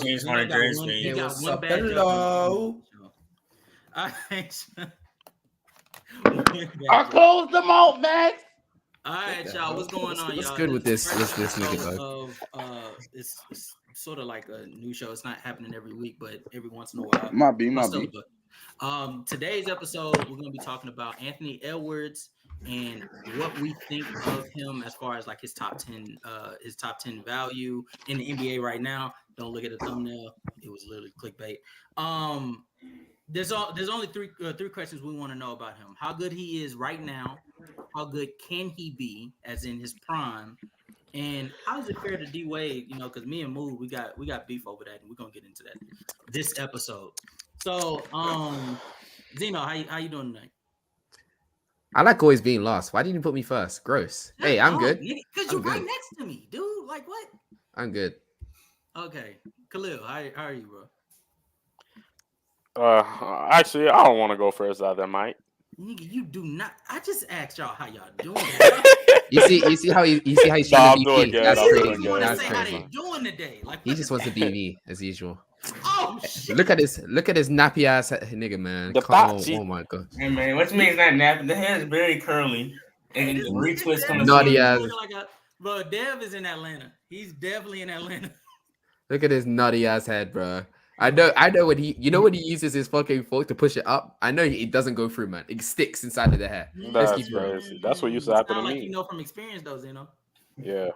James Zeno Harden got Dress one. He Face. Hey, got what's one up? bad joke. Hello. All right. One bad I joke. closed them out, Max. All What right, the y'all. hell? What's going on, What's y'all? good with This this first this nigga, episode dog? of it's sort of like a new show. It's not happening every week, but every once in a while. Might be. Today's episode, we're gonna be talking about Anthony Edwards and what we think of him as far as like his top 10 value in the NBA right now. Don't look at the thumbnail. It was literally clickbait. There's only three questions we want to know about him. How good he is right now, how good can he be as in his prime, and how is it fair to D Wade? You know, because me and Moo, we got beef over that, and we're gonna get into that this episode. So, Zeno, how you doing tonight? I like always being last. Why didn't you put me first? Gross. Hey, I'm good. Because you're right next to me, dude. Like what? I'm good. Okay, Khalil, how are you, bro? Actually, I don't want to go first either, Mike. Nigga, you do not. I just asked y'all how y'all doing. You see how he's Nah, trying I'm to doing be good. That's I'm doing crazy. good. Want to That's say how they crazy. doing today? Like He just wants to be me as usual. Oh shit! Look at this nappy ass nigga, man. The Come on. Pachi. Oh my god. Hey man, what you mean it's not napping? The hair is very curly. And This the nigga retwist Dev coming is Naughty soon. ass. looking like a- Bro, Dev is in Atlanta. He's definitely in Atlanta. Look at his nutty ass head, bro. I know when when he uses his fucking fork to push it up. I know it doesn't go through, man. It sticks inside of the hair. Let's That's keep going. crazy. That's what used to happen to Sound like me. you know from experience, though, Zeno. Yeah.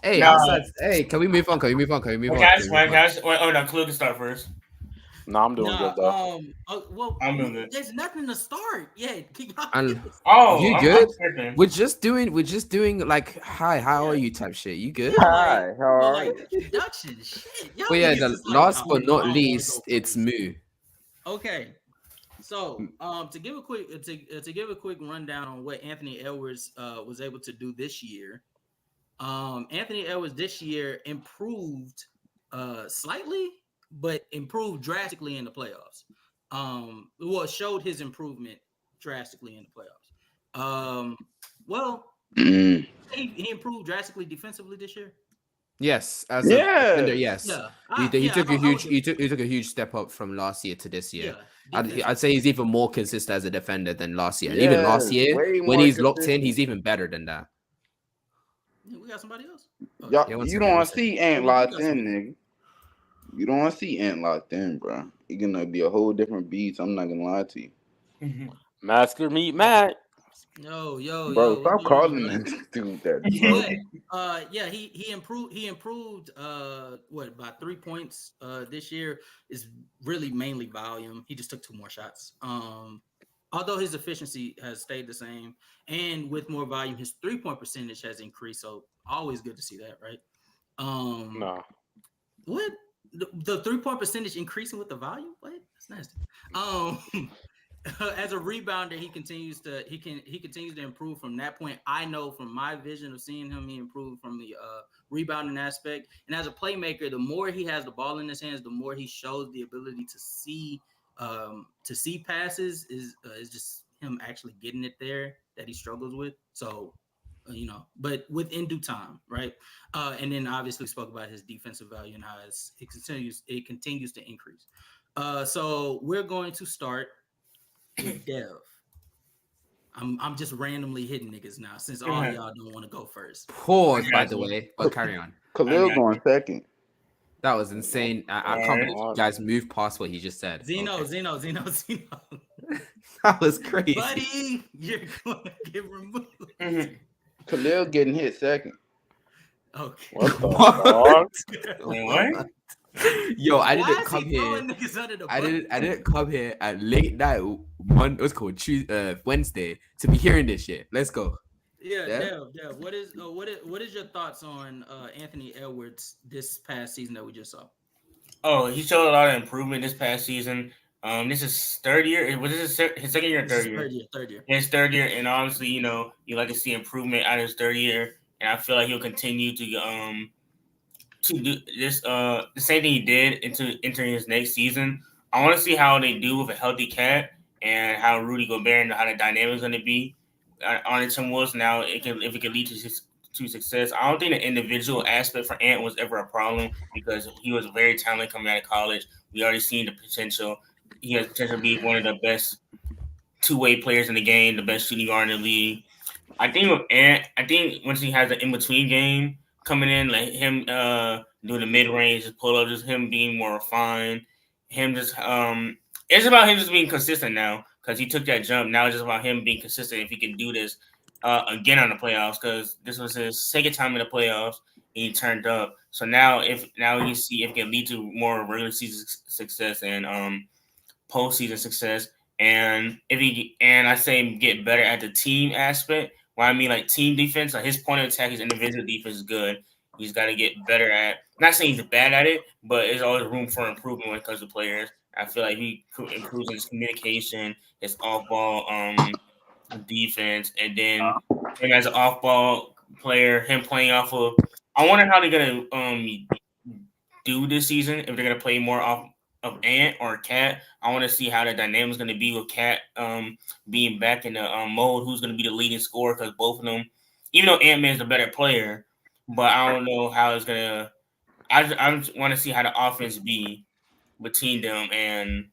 Hey, Nah. outside. Hey, can we move on? Can we move on? Can we move on? Okay, Can we move on? oh no, Clue can start first. No, I'm doing good though. I'm doing good. There's nothing to start. Yeah, And Oh, you I'm good? tripping. We're just doing like, hi, how are you type shit. You good? Hi, how are like you? introduction. Shit. Y'all But yeah, niggas the is like, last oh, but no, I not don't wanna least, go it's first. Moo. Okay. So, to give a quick rundown on what Anthony Edwards was able to do this year. Anthony Edwards this year improved slightly, but improved drastically in the playoffs. Showed his improvement drastically in the playoffs. He improved drastically defensively this year. Yes, as a Yeah. defender, yes. Yeah, He took a I huge would he took a huge step up from last year to this year. Yeah, I'd say he's even more consistent as a defender than last year. And even Yes, last year, way when more he's locked in, consistent. he's even better than that. We got somebody else. Y'all, Yeah, one you second, don't one want to see Ant We locked got in, some- nigga. You don't want to see Ant locked in, bro. You're gonna be a whole different beast. I'm not gonna lie to you, Master meet Matt. Yo, bro. what's Stop going on, calling brother? that dude that, bro. Yeah, he improved by 3 points this year. Is really mainly volume. He just took 2 more shots. Although his efficiency has stayed the same, and with more volume, his 3-point percentage has increased. So always good to see that, right? No. What the 3-point percentage increasing with the volume? What? That's nasty. As a rebounder, he continues to improve from that point. I know from my vision of seeing him, he improved from the rebounding aspect. And as a playmaker, the more he has the ball in his hands, the more he shows the ability to see passes. Is just him actually getting it there that he struggles with. So, but within due time, right? And then obviously spoke about his defensive value and how it continues to increase. So we're going to start with Dev. I'm just randomly hitting niggas now since all y'all don't want to go first. Pause, by the way, but carry on. Khalil going second. That was insane. I can't believe you guys moved past what he just said. Zeno. That was crazy. Buddy, you're going to get removed. Khalil getting hit second. Okay. What the fuck? What? Yo, I Why didn't is come he here. throwing niggas under the I bus? didn't come here at late night what's called Wednesday to be hearing this shit. Let's go. Yeah, Yeah? Dev. What is your thoughts on Anthony Edwards this past season that we just saw? Oh, he showed a lot of improvement this past season. This is third year. Was this his second year or third year? Third year. His third year, and obviously, you like to see improvement out of his third year, and I feel like he'll continue to do this the same thing he did into entering his next season. I want to see how they do with a healthy cat and how Rudy Gobert and how the dynamic is going to be on the Timberwolves. Now, if it can lead to success. I don't think the individual aspect for Ant was ever a problem because he was very talented coming out of college. We already seen the potential. He has potential to be one of the best two-way players in the game, the best shooting guard in the league. I think with Ant, I think once he has an in-between game coming in, like him doing the mid-range, his pull-up, just him being more refined, him just it's about him just being consistent now because he took that jump. Now it's just about him being consistent. If he can do this again on the playoffs, because this was his second time in the playoffs and he turned up. So now you see if it can lead to more regular season success and postseason success. And I say get better at the team aspect. Well, I mean like team defense, like his point of attack, his individual defense is good. He's got to get better at. Not saying he's bad at it, but there's always room for improvement when it comes to players. I feel like he improves his communication, his off-ball defense, and then him as an off-ball player, him playing off of. I wonder how they're gonna do this season. If they're gonna play more off of Ant or Cat. I want to see how the dynamic is going to be with Cat being back in the mode. Who's going to be the leading scorer? Because both of them, even though Ant-Man is a better player, but I don't know how it's going to. I want to see how the offense be between them and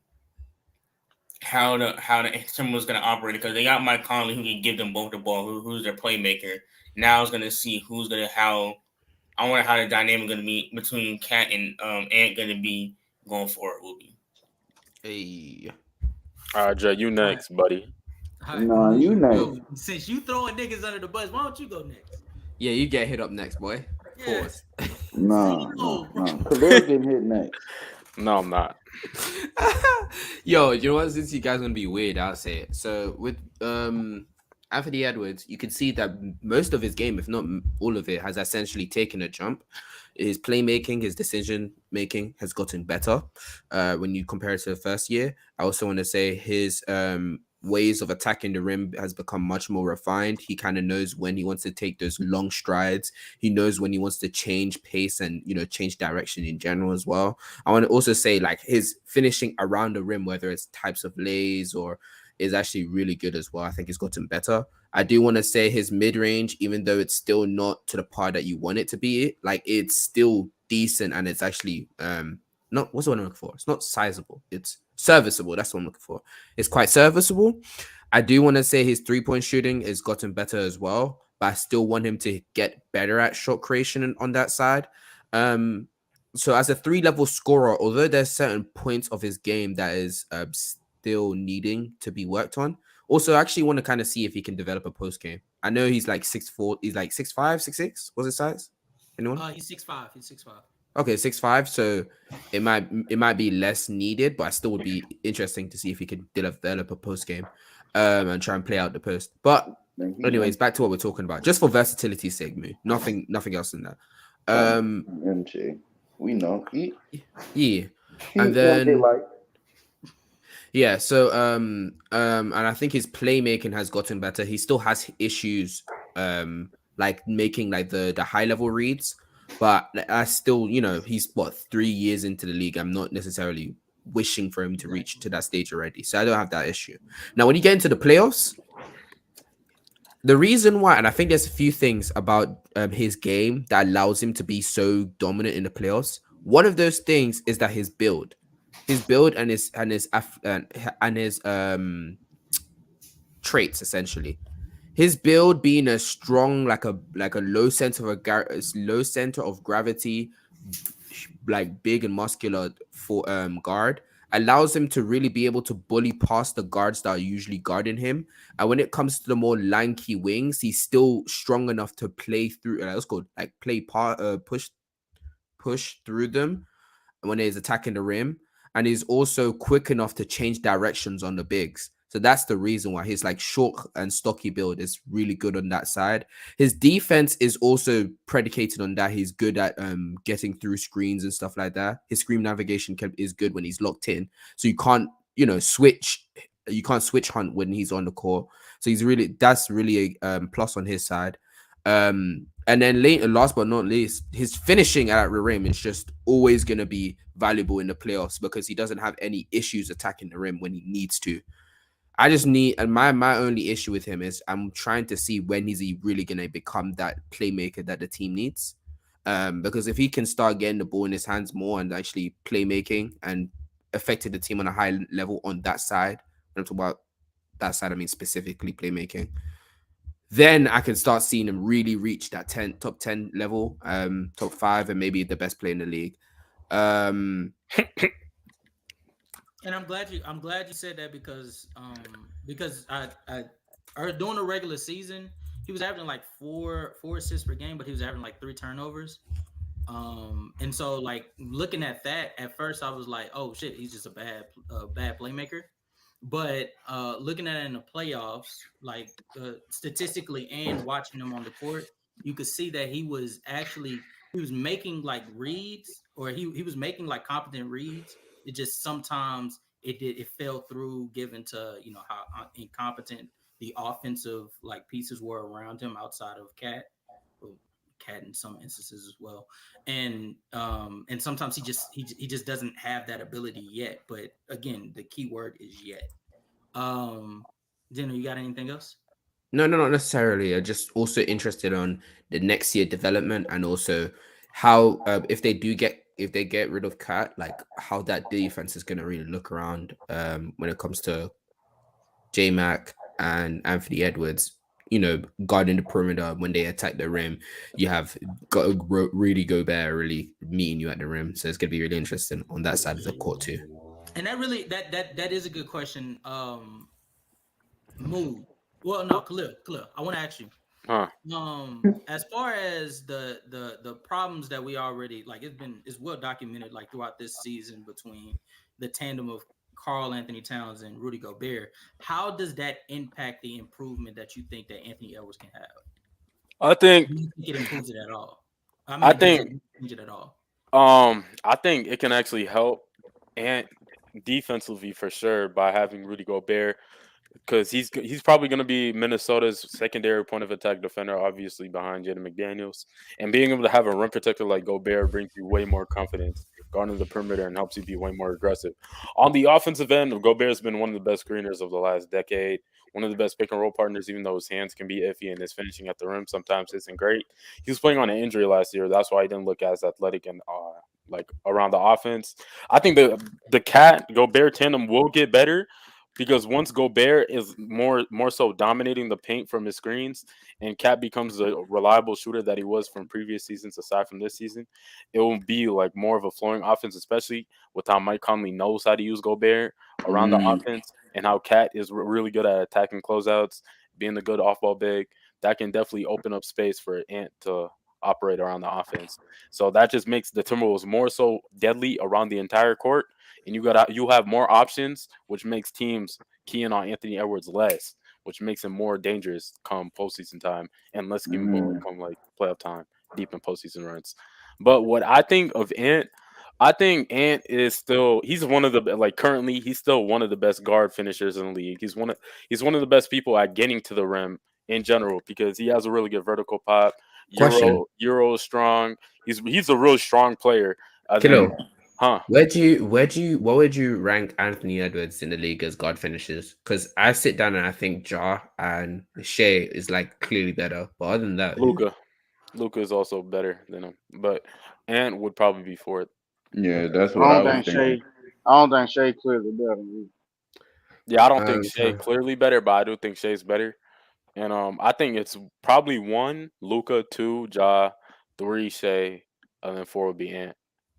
how the Timberwolves going to operate because they got Mike Conley who can give them both the ball. Who's their playmaker? Now it's going to see who's going to how. I wonder how the dynamic going to be between Cat and Ant going to be. Going forward will be. Hey. All right, Jay, you next, buddy. Right. No, you next. Yo, since you throwing niggas under the bus, why don't you go next? Yeah, you get hit up next, boy. Yeah. Pause. No. Khalil's getting hit next. No, I'm not. Yo, you know what? Since you guys are gonna be weird, I'll say it. So with Anthony Edwards, you can see that most of his game, if not all of it, has essentially taken a jump. His playmaking, his decision making has gotten better when you compare it to the first year. I also want to say his ways of attacking the rim has become much more refined. He kind of knows when he wants to take those long strides. He knows when he wants to change pace and, change direction in general as well. I want to also say like his finishing around the rim, whether it's types of lays or is actually really good as well. I think it's gotten better. I do want to say his mid-range, even though it's still not to the par that you want it to be, like it's still decent and it's actually not what's the one I'm looking for? It's not sizable. It's serviceable. That's what I'm looking for. It's quite serviceable. I do want to say his three-point shooting has gotten better as well, but I still want him to get better at shot creation on that side. So as a 3-level scorer, although there's certain points of his game that is still needing to be worked on. Also, I actually want to kind of see if he can develop a post game. I know he's like 6'4", he's like 6'5", 6'6". What's his size? Anyone? He's 6'5". He's 6'5". Okay, 6'5". So it might be less needed, but I still would be interesting to see if he could develop a post game, and try and play out the post. But anyways, back to what we're talking about. Just for versatility's sake, nothing else than that. MJ, we know. Yeah, and then. Yeah, so and I think his playmaking has gotten better. He still has issues like making like the high level reads, but I still, he's 3 years into the league. I'm not necessarily wishing for him to reach to that stage already. So I don't have that issue. Now when you get into the playoffs, the reason why, and I think there's a few things about his game that allows him to be so dominant in the playoffs. One of those things is that his build and his traits essentially. His build being a strong, like a low center of gravity, like big and muscular for guard, allows him to really be able to bully past the guards that are usually guarding him. And when it comes to the more lanky wings, he's still strong enough to play through. Push through them when he's attacking the rim. And he's also quick enough to change directions on the bigs. So that's the reason why his like short and stocky build is really good on that side. His defense is also predicated on that. He's good at getting through screens and stuff like that. His screen navigation is good when he's locked in. So you can't, switch. You can't switch hunt when he's on the court. So that's really a plus on his side. And then last but not least, his finishing at the rim is just always going to be valuable in the playoffs because he doesn't have any issues attacking the rim when he needs to. I just need, and my only issue with him is I'm trying to see when is he really gonna become that playmaker that the team needs. Because if he can start getting the ball in his hands more and actually playmaking and affecting the team on a high level on that side, when I'm talking about that side, I mean specifically playmaking, then I can start seeing him really reach that top 10 level, top 5, and maybe the best player in the league. And I'm glad you said that because I or during the regular season he was averaging like four assists per game, but he was averaging like 3 turnovers. And so like looking at that at first, I was like, oh shit, he's just a bad playmaker. But looking at it in the playoffs, like statistically and watching him on the court, you could see that he was making like reads, or he was making like competent reads. It just sometimes it fell through, given to how incompetent the offensive like pieces were around him outside of Cat in some instances as well, and sometimes he just doesn't have that ability yet. But again, the key word is yet. Dino, you got anything else? No, not necessarily. I'm just also interested on the next year development, and also how if they get rid of Cat, like how that defense is going to really look around when it comes to J Mac and Anthony Edwards. Guarding the perimeter when they attack the rim, you have got Rudy Gobert really meeting you at the rim, so it's going to be really interesting on that side of the court too. And that really that is a good question. Mood. Well, no, Khalil, I want to ask you. As far as the problems that we already like, it's well documented like throughout this season between the tandem of Karl Anthony Towns and Rudy Gobert. How does that impact the improvement that you think that Anthony Edwards can have? I think Do you think it improves it at all? I think does it change it at all? I think it can actually help and defensively for sure by having Rudy Gobert, because he's probably going to be Minnesota's secondary point of attack defender, obviously behind Jaden McDaniels. And being able to have a rim protector like Gobert brings you way more confidence guarding the perimeter and helps you be way more aggressive. On the offensive end, Gobert's been one of the best screeners of the last decade, one of the best pick and roll partners, even though his hands can be iffy and his finishing at the rim sometimes isn't great. He was playing on an injury last year. That's why he didn't look as athletic and like around the offense. I think the Cat Gobert tandem will get better, because once Gobert is more so dominating the paint from his screens, and Cat becomes the reliable shooter that he was from previous seasons, aside from this season, it will be like more of a flowing offense, especially with how Mike Conley knows how to use Gobert around the offense, and how Cat is really good at attacking closeouts, being a good off-ball big. That can definitely open up space for Ant to operate around the offense. So that just makes the Timberwolves more so deadly around the entire court. And you have more options, which makes teams keying on Anthony Edwards less, which makes him more dangerous come postseason time and less capable come like playoff time, deep in postseason runs. But what I think of Ant, I think Ant is he's one of the currently he's still one of the best guard finishers in the league. He's one of the best people at getting to the rim in general, because he has a really good vertical pop. Euro is strong. He's a real strong player. What would you rank Anthony Edwards in the league as guard finishers? Because I sit down and I think Ja and Shea is like clearly better, but other than that, Luka is also better than him, but Ant would probably be fourth. Yeah, that's what I was thinking. I don't think Shea clearly better. Yeah, I don't think Shea clearly better, but I do think Shea's better. And I think it's probably 1 Luka, 2 Ja, 3 Shea, and then 4 would be Ant.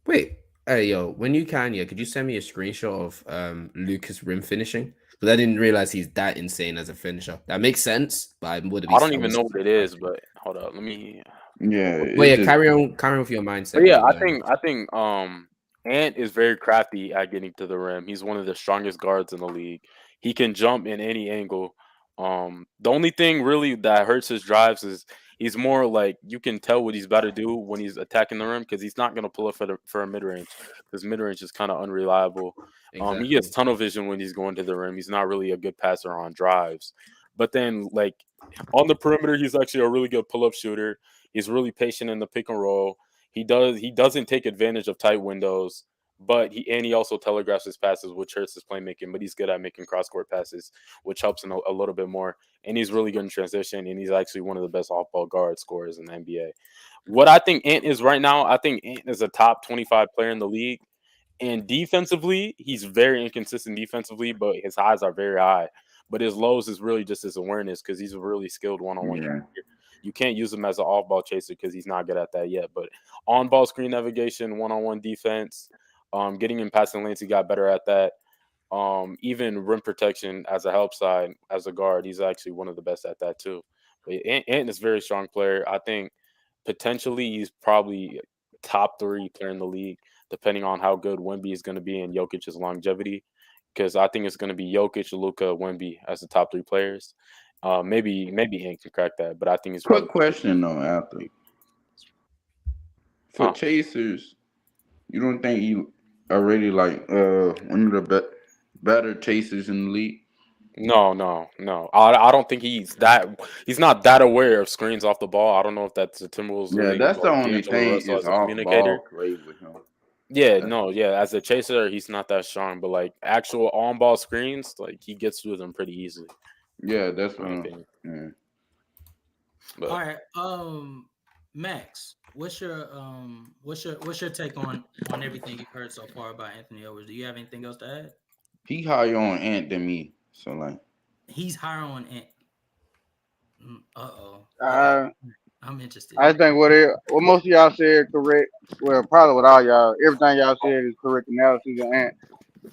Wait. Hey, yo, when you can, could you send me a screenshot of Lucas rim finishing? Because I didn't realize he's that insane as a finisher. That makes sense, but I don't even know what it is, but hold up, let me. Yeah. Well, carry on with your mindset. But yeah, I think Ant is very crafty at getting to the rim. He's one of the strongest guards in the league. He can jump in any angle. The only thing really that hurts his drives is he's more like, you can tell what he's about to do when he's attacking the rim, because he's not going to pull up for a mid-range, because mid-range is kind of unreliable. He gets tunnel vision when he's going to the rim. He's not really a good passer on drives. But then, like, on the perimeter, he's actually a really good pull-up shooter. He's really patient in the pick and roll. He doesn't take advantage of tight windows. but he also telegraphs his passes, which hurts his playmaking. But he's good at making cross court passes, which helps him a little bit more. And he's really good in transition, and he's actually one of the best off ball guard scorers in the NBA. What I think Ant is right now, I think Ant is a top 25 player in the league. And defensively, he's very inconsistent defensively, but his highs are very high. But his lows is really just his awareness because he's a really skilled one-on-one. Yeah. You can't use him as an off-ball chaser because he's not good at that yet. But on-ball screen navigation, one-on-one defense, getting in passing lanes, he got better at that. Even rim protection as a help side, as a guard, he's actually one of the best at that too. But Ant is a very strong player. I think potentially he's probably top 3 player in the league, depending on how good Wemby is going to be and Jokic's longevity. Because I think it's going to be Jokic, Luka, Wemby as the top 3 players. Maybe Ant can crack that, but I think it's Quick question though, athlete. For chasers, you don't think you already like one of the better chasers in the league? No. I don't think he's not that aware of screens off the ball. I don't know if that's the Timberwolves. Yeah, league, that's the like only D'Angelo thing Russell is as a off communicator. ball play with him. Yeah, as a chaser, he's not that strong, but like actual on ball screens, like he gets through them pretty easily. Yeah, that's in what my I'm opinion. yeah. But All right, Max, what's your take on everything you've heard so far about Anthony Edwards? Do you have anything else to add? He higher on Ant than me, so like He's higher on Ant. I'm interested. I think what most of y'all said correct. Well, probably what all y'all, everything y'all said is correct analysis of Ant.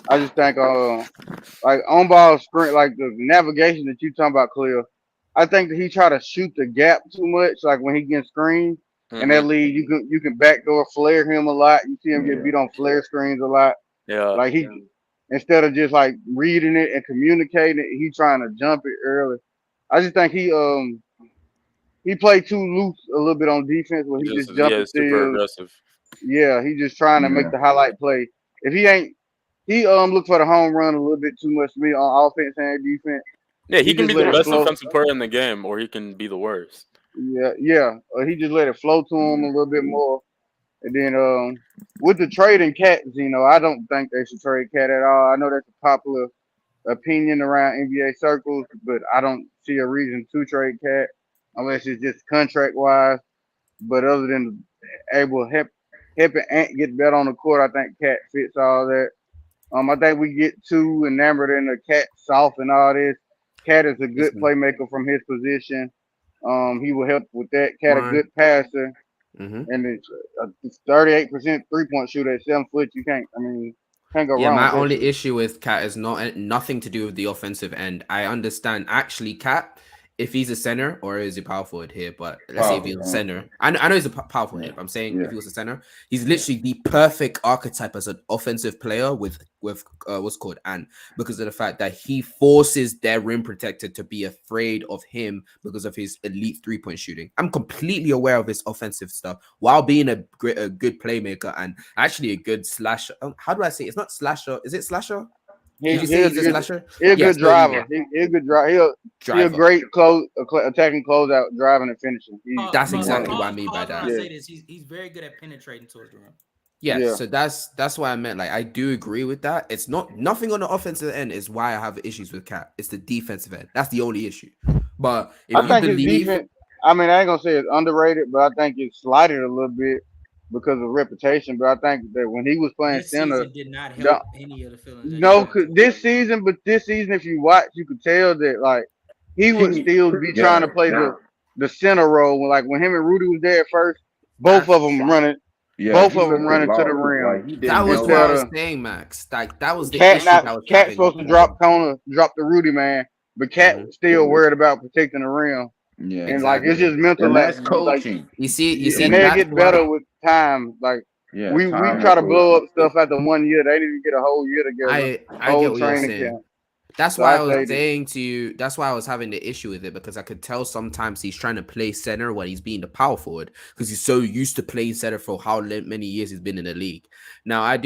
I just think like on ball screen, like the navigation that you talking about, Cleo. I think that he try to shoot the gap too much. Like when he gets screened, and that lead you can backdoor flare him a lot. You see him get beat on flare screens a lot. yeah, Like he instead of just like reading it and communicating it, he trying to jump it early. I just think he played too loose a little bit on defense where he just jumping super steals. aggressive. Yeah, he just trying to make the highlight play. If he ain't, he look for the home run a little bit too much to me on offense and defense. Yeah, he can be just the let it best flow. offensive player in the game, or he can be the worst. Yeah. He just let it flow to him a little bit more. And then with the trading Cat, I don't think they should trade Cat at all. I know that's a popular opinion around NBA circles, but I don't see a reason to trade Cat unless it's just contract wise. But other than able to helping Ant get better on the court, I think Cat fits all that. I think we get too enamored in the Cat soft and all this. Cat is a good playmaker from his position. He will help with that. Cat a good passer, and it's a 38% 3-point shooter at 7 foot. You can't go wrong. My only issue with Cat is nothing to do with the offensive end. I understand actually Cat, if he's a center or is he power forward here, but let's say if he's a center. I know he's a power forward here, but I'm saying if he was a center, he's literally the perfect archetype as an offensive player with what's called Ant, because of the fact that he forces their rim protector to be afraid of him because of his elite 3-point shooting. I'm completely aware of his offensive stuff while being a good playmaker and actually a good slasher. How do I say it? It's not slasher. Is it slasher? He's a good driver. He's a good driver. He's a great attacking closeout, driving and finishing. That's exactly what I mean by that. I say this, he's very good at penetrating towards the rim. Yeah, so that's why I meant. Like, I do agree with that. It's nothing on the offensive end is why I have issues with Cat. It's the defensive end. That's the only issue. But if I think his defense, I ain't gonna say it's underrated, but I think it's slighted a little bit because of reputation. But I think that when he was playing center, did not help any of the feelings. No, this season, if you watch, you could tell that like he would still be trying to play the center role. Like when him and Rudy was there at first, both of them running. Yeah, both of them running to the rim. Like, that was what I was saying, Max. Like that was the issue. Cat supposed to drop the Rudy man, but Cat still worried about protecting the rim. Yeah, and like it's just mental. And that's coaching. Like, you see, and they get better with time. Like we try to blow up stuff after 1 year. They didn't get a whole year together. I get what you're saying. That's why I was saying to you. That's why I was having the issue with it, because I could tell sometimes he's trying to play center when he's being the power forward because he's so used to playing center for how many years he's been in the league. Now I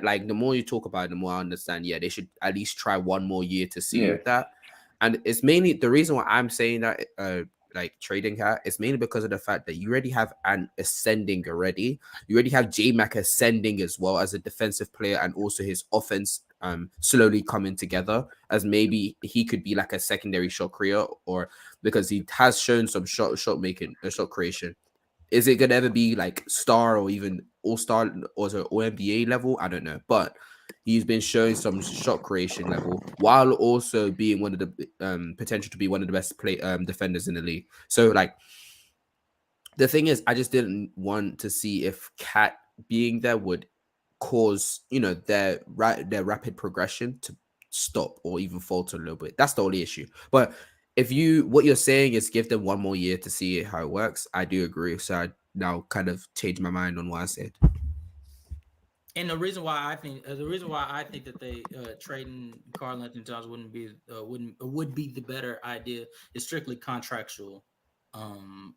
like the more you talk about it, the more I understand. Yeah, they should at least try one more year to see with that. And it's mainly the reason why I'm saying that like trading Cat, it's mainly because of the fact that you already have an ascending already. You already have J-Mac ascending as well as a defensive player, and also his offense slowly coming together as maybe he could be like a secondary shot creator, or because he has shown some shot creation. Is it gonna ever be like star or even all-star or NBA level? I don't know, but he's been showing some shot creation level while also being one of the potential to be one of the best defenders in the league. So like the thing is, I just didn't want to see if Cat being there would cause their rapid progression to stop or even falter a little bit. That's the only issue. But if what you're saying is give them one more year to see how it works, I do agree. So I now kind of changed my mind on what I said. And the reason why I think that they trading Karl-Anthony Towns would be the better idea is strictly contractual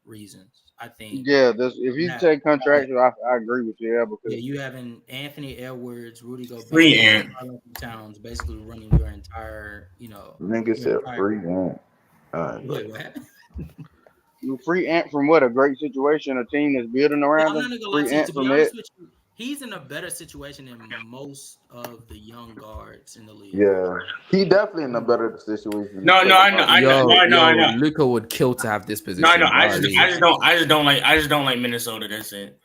reasons. I think. Yeah, if you take contractual, I agree with you. Yeah, because you having Anthony Edwards, Rudy Gobert, Free Ant Karl-Anthony Towns basically running your entire, Nigga said free Ant. Wait, what happened? You free Ant from what? A great situation, a team that's building around him. Free Ant from it. He's in a better situation than most of the young guards in the league. Yeah, he definitely in a better situation. No, I know. Luka would kill to have this position. No, I just don't like Minnesota. That's it.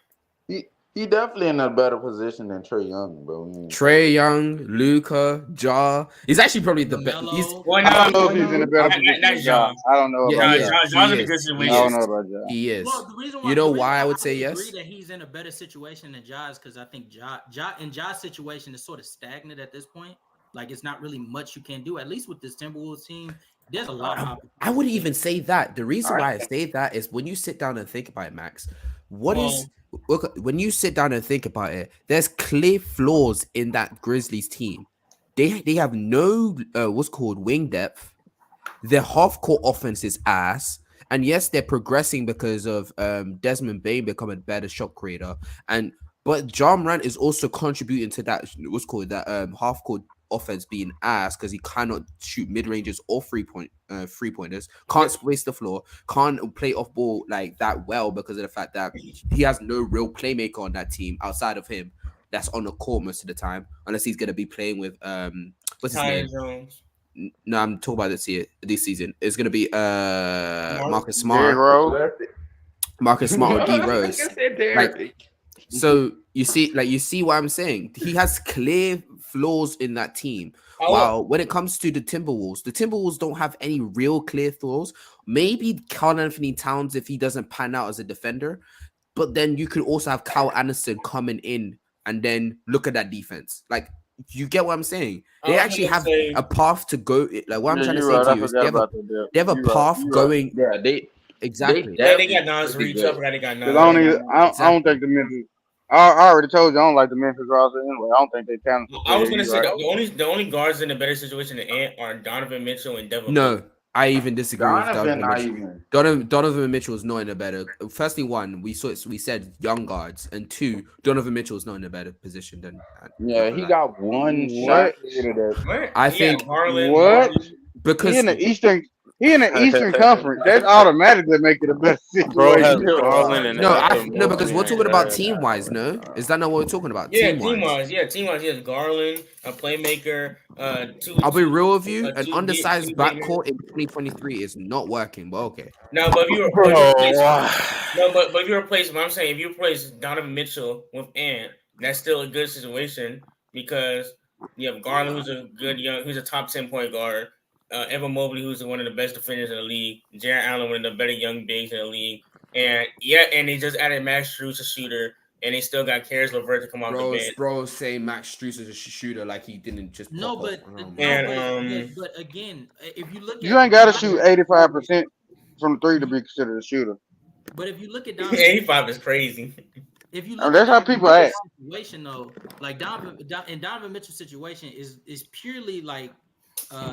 He definitely in a better position than Trae Young, bro. Trae Young, Luka, Ja. He's actually probably the best. I don't know if he's in a better position. Ja. I don't know. Ja's in a good situation. I don't know about Ja. He is. Well, the reason why I would say yes? Agree that he's in a better situation than Ja is because I think Ja's situation is sort of stagnant at this point. Like it's not really much you can do. At least with this Timberwolves team, there's a lot of. I wouldn't even say that. The reason why I say that is when you sit down and think about it, Max. When you sit down and think about it, there's clear flaws in that Grizzlies team. They have no wing depth. Their half court offense is ass. And yes, they're progressing because of Desmond Bane becoming a better shot creator. But Ja Morant is also contributing to that half court offense being ass because he cannot shoot mid ranges or three pointers, can't space the floor, can't play off ball like that well because of the fact that he has no real playmaker on that team outside of him that's on the court most of the time, unless he's gonna be playing with what's his name? Jones. No, I'm talking about this season. It's gonna be Marcus Smart. Marcus Smart or D Rose. So you see what I'm saying? He has clear flaws in that team. While when it comes to the Timberwolves don't have any real clear flaws. Maybe Karl-Anthony Towns if he doesn't pan out as a defender, but then you could also have Kyle Anderson coming in and then look at that defense. Like you get what I'm saying? They actually have a path to go. Like what I'm trying to say to you is they have a path going. Yeah, exactly. They got Nas Reed. I don't think the Memphis. I already told you I don't like the Memphis roster anyway. I don't think they talented. I was gonna say the only guards in a better situation than Ant are Donovan Mitchell and Devin. No, I even disagree with Donovan Mitchell. Donovan Mitchell is not in a better. Firstly, one we said young guards, and two, Donovan Mitchell is not in a better position than. Yeah, he got one shot. I think what because he in the Eastern. He in the Eastern Conference. That automatically make it a better situation. No, because we're talking about team-wise, no? Is that not what we're talking about? Yeah, team-wise. He has Garland, a playmaker. I'll be real with you. An undersized backcourt in 2023 is not working, but okay. No, but if you replace, what I'm saying, if you replace Donovan Mitchell with Ant, that's still a good situation because you have Garland, who's a top 10 point guard. Evan Mobley, who's one of the best defenders in the league, Jarrett Allen, one of the better young bigs in the league, and they just added Max Strus, a shooter, and they still got Caris LeVert to come off the bench. Bro, say Max Strus is a shooter like he didn't just. But again, if you look, you ain't got to shoot 85% from the three to be considered a shooter. But if you look at 85 is crazy. If you look that's how people act. Situation though, like Donovan Mitchell's situation is purely like.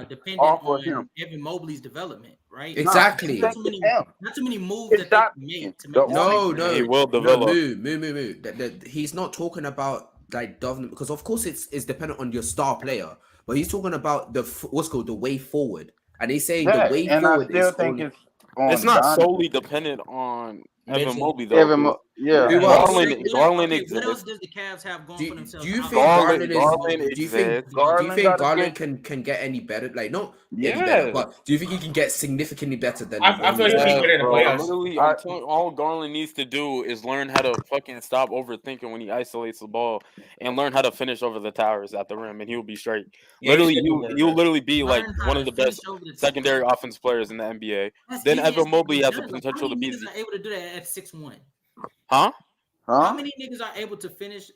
Dependent on Evan Mobley's development, right? Exactly. Not too many moves that they make to make. No, he will develop. He's not talking about like Donovan because of course it's dependent on your star player, but he's talking about the way forward, and he's saying the way forward. going It's not Dynasty. solely dependent on Evan Mitchell. Mobley though. Yeah. Who else? Garland What Garland else exists. does the Cavs have going Do, for themselves? do you outside think of Garland Garland is? Garland Do you think? exists. Do you Garland think gotta Garland get. can get any better? Like not any better, Yeah. but do you think he can get significantly better than? I when feel he like was he'll be there? better in the Bro, playoffs. literally, I- I'm telling you, all Garland needs to do is learn how to fucking stop overthinking when he isolates the ball and learn how to finish over the towers at the rim, and he'll be straight. Yeah, Literally, he's he'll definitely literally be like Learn how one to of the finish best over the secondary top. offense players in the NBA. That's Then easy as Evan Mobley has the done. How potential to many be, niggas are able to do that at 6'1"? huh? How Huh? many niggas are able to finish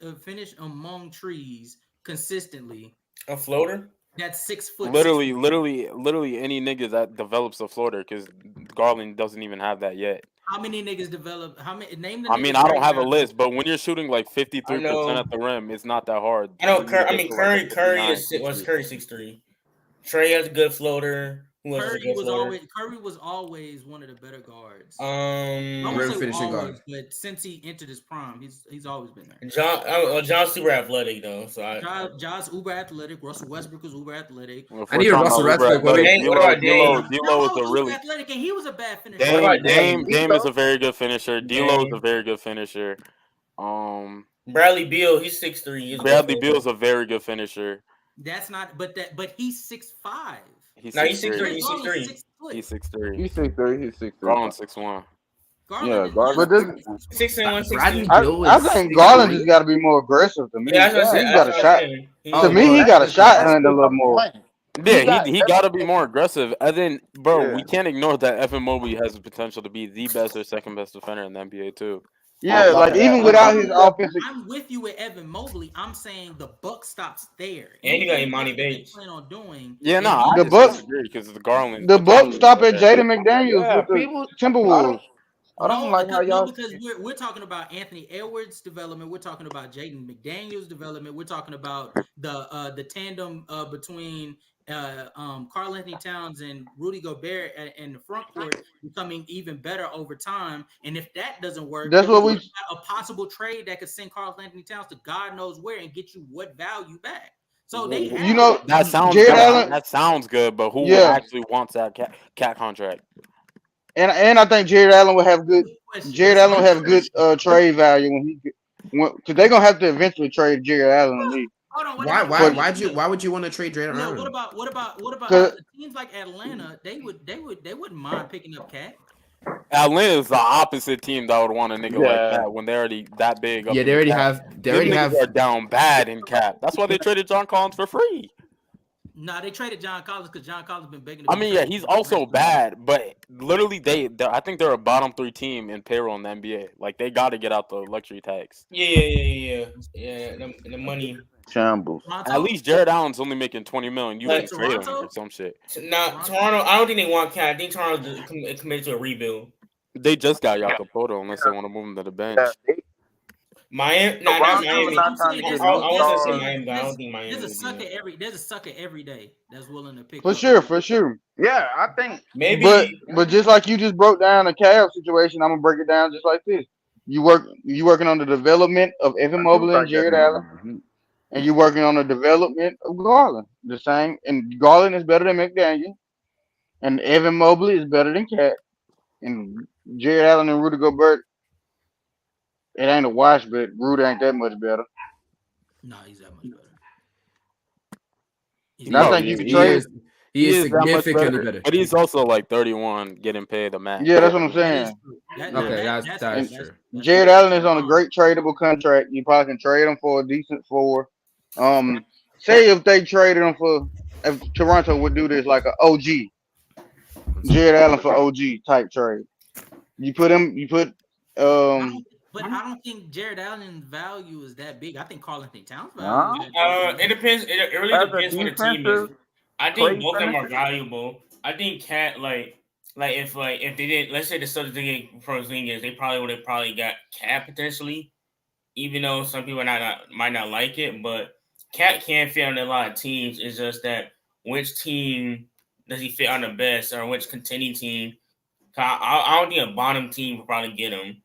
among trees consistently? a floater. That's 6 foot. Literally any nigga that develops a floater, because Garland doesn't even have that yet. How many niggas develop? How many? Name the. I mean, niggas I don't right have a now. list, but when you're shooting like 53% know. at the rim, it's not that hard. I know. for you to get to, like, a Curry 59, is was 60. Curry 6'3". Trey has a good floater. Who else has a Curry good was floater? always one of the better guards. I Um, won't Rim say finishing always, guard. but since he entered his prime, he's always been there. John's super athletic though. So John's uber athletic. Russell Westbrook was uber athletic. Well, if I we're need a talking Russell about Westbrook. uber athletic, Dame, what about Dame? D'Lo is a was really athletic, and he was a bad finisher. What about Dame Dame? is a very good finisher. D'Lo is Dame. a very good finisher. Bradley Beal, he's 6'3". Bradley Beal's a very good finisher. That's not, but he's 6'5". He's No, he's 6'3". 6'3". He's 6'3". 6 foot. He's 6'3". He's 6'3". He's 6'3". Garland 6'1". Yeah, Garland. But this, 6'1", Bradley 6'2". Beal I is think Garland 6'3". just got to be more aggressive to me. Yeah, that's what I He said. got a shot. He's To me, he got a shot hand a little more. Yeah, he got to be more aggressive. And then, bro, Yeah. we can't ignore that Evan Mobley has the potential to be the best or second best defender in the NBA too. Yeah, like even without his offensive. I'm with you with Evan Mobley. I'm saying the buck stops there. And you got Anything Imani else that they Bates. plan on doing. Yeah, if no, he- I The just Bucks- disagree because the Garland. The Bucks stop at Jaden McDaniels Yeah, with the people- Timberwolves. I don't like how y'all. because we're talking about Anthony Edwards' development. We're talking about Jaden McDaniels' development. We're talking about the tandem between Karl Anthony Towns and Rudy Gobert in the front court becoming even better over time. And if that doesn't work, That's what we- a possible trade that could send Karl Anthony Towns to God knows where and get you what value back. So they, You know, That sounds Jared good. Allen- That sounds good, but who Yeah. actually wants that cat contract? And I think Jared Allen will have good. Jared Allen will have good trade value because they're gonna have to eventually trade Jared Allen to me. Hold on, Why would you want to trade Jared No, Allen? what about Cause- teams like Atlanta? They wouldn't mind picking up Cat. Atlanta is the opposite team that would want a nigga Yeah. like that when they're already that big. up Yeah, in they the already cap. have. They Them already niggas have. are down bad in cap. That's why they traded John Collins for free. Nah, they traded John Collins because John Collins been begging. I mean, yeah, he's also bad, but literally, I think they're a bottom 3 team in payroll in the NBA. Like, they got to get out the luxury tax. Yeah. The money. Shambles. Toronto? At least Jared Allen's only making $20 million. You Like can trade him Toronto? or some shit. Now Toronto, I don't think they want Cat. I think Toronto committed to a rebuild. They just got Jakopoto unless they want to move him to the bench. Miami, not Miami. not trying to I get was gonna say stars. Miami, but I don't think Miami. There's a would sucker do it. there's a sucker every day that's willing to pick For up. sure. Yeah, I think. Maybe, But just like you just broke down the Cavs situation, I'm gonna break it down just like this. You working on the development of Evan Mobley and Jared Allen, and you're working on the development of Garland. The same, and Garland is better than McDaniel, and Evan Mobley is better than Cat, and Jared Allen and Rudy Gobert. It ain't a wash, but Rudy ain't that much better. No, he's that much better. He's And I No, think you can He trade. is. He is that much significantly better. But he's also like 31, getting paid the max. Yeah, that's what I'm that is saying. true. Okay, that's true. true. Jared Allen is on a great tradable contract. You probably can trade him for a decent four. Say if they traded him if Toronto would do this like an OG, Jared Allen for OG type trade. But I don't think Jared Allen's value is that big. I think Karl Anthony Towns' Nah. value. Is that big. it depends. It really As a depends what the team is. defensive I think play both of them are finisher? valuable. I think Cat if they didn't, let's say the Celtics didn't get Porzingis, they probably would have got Cat potentially, even though some people might not like it. But Cat can fit on a lot of teams. It's just that which team does he fit on the best, or which contending team? I don't think a bottom team will probably get him,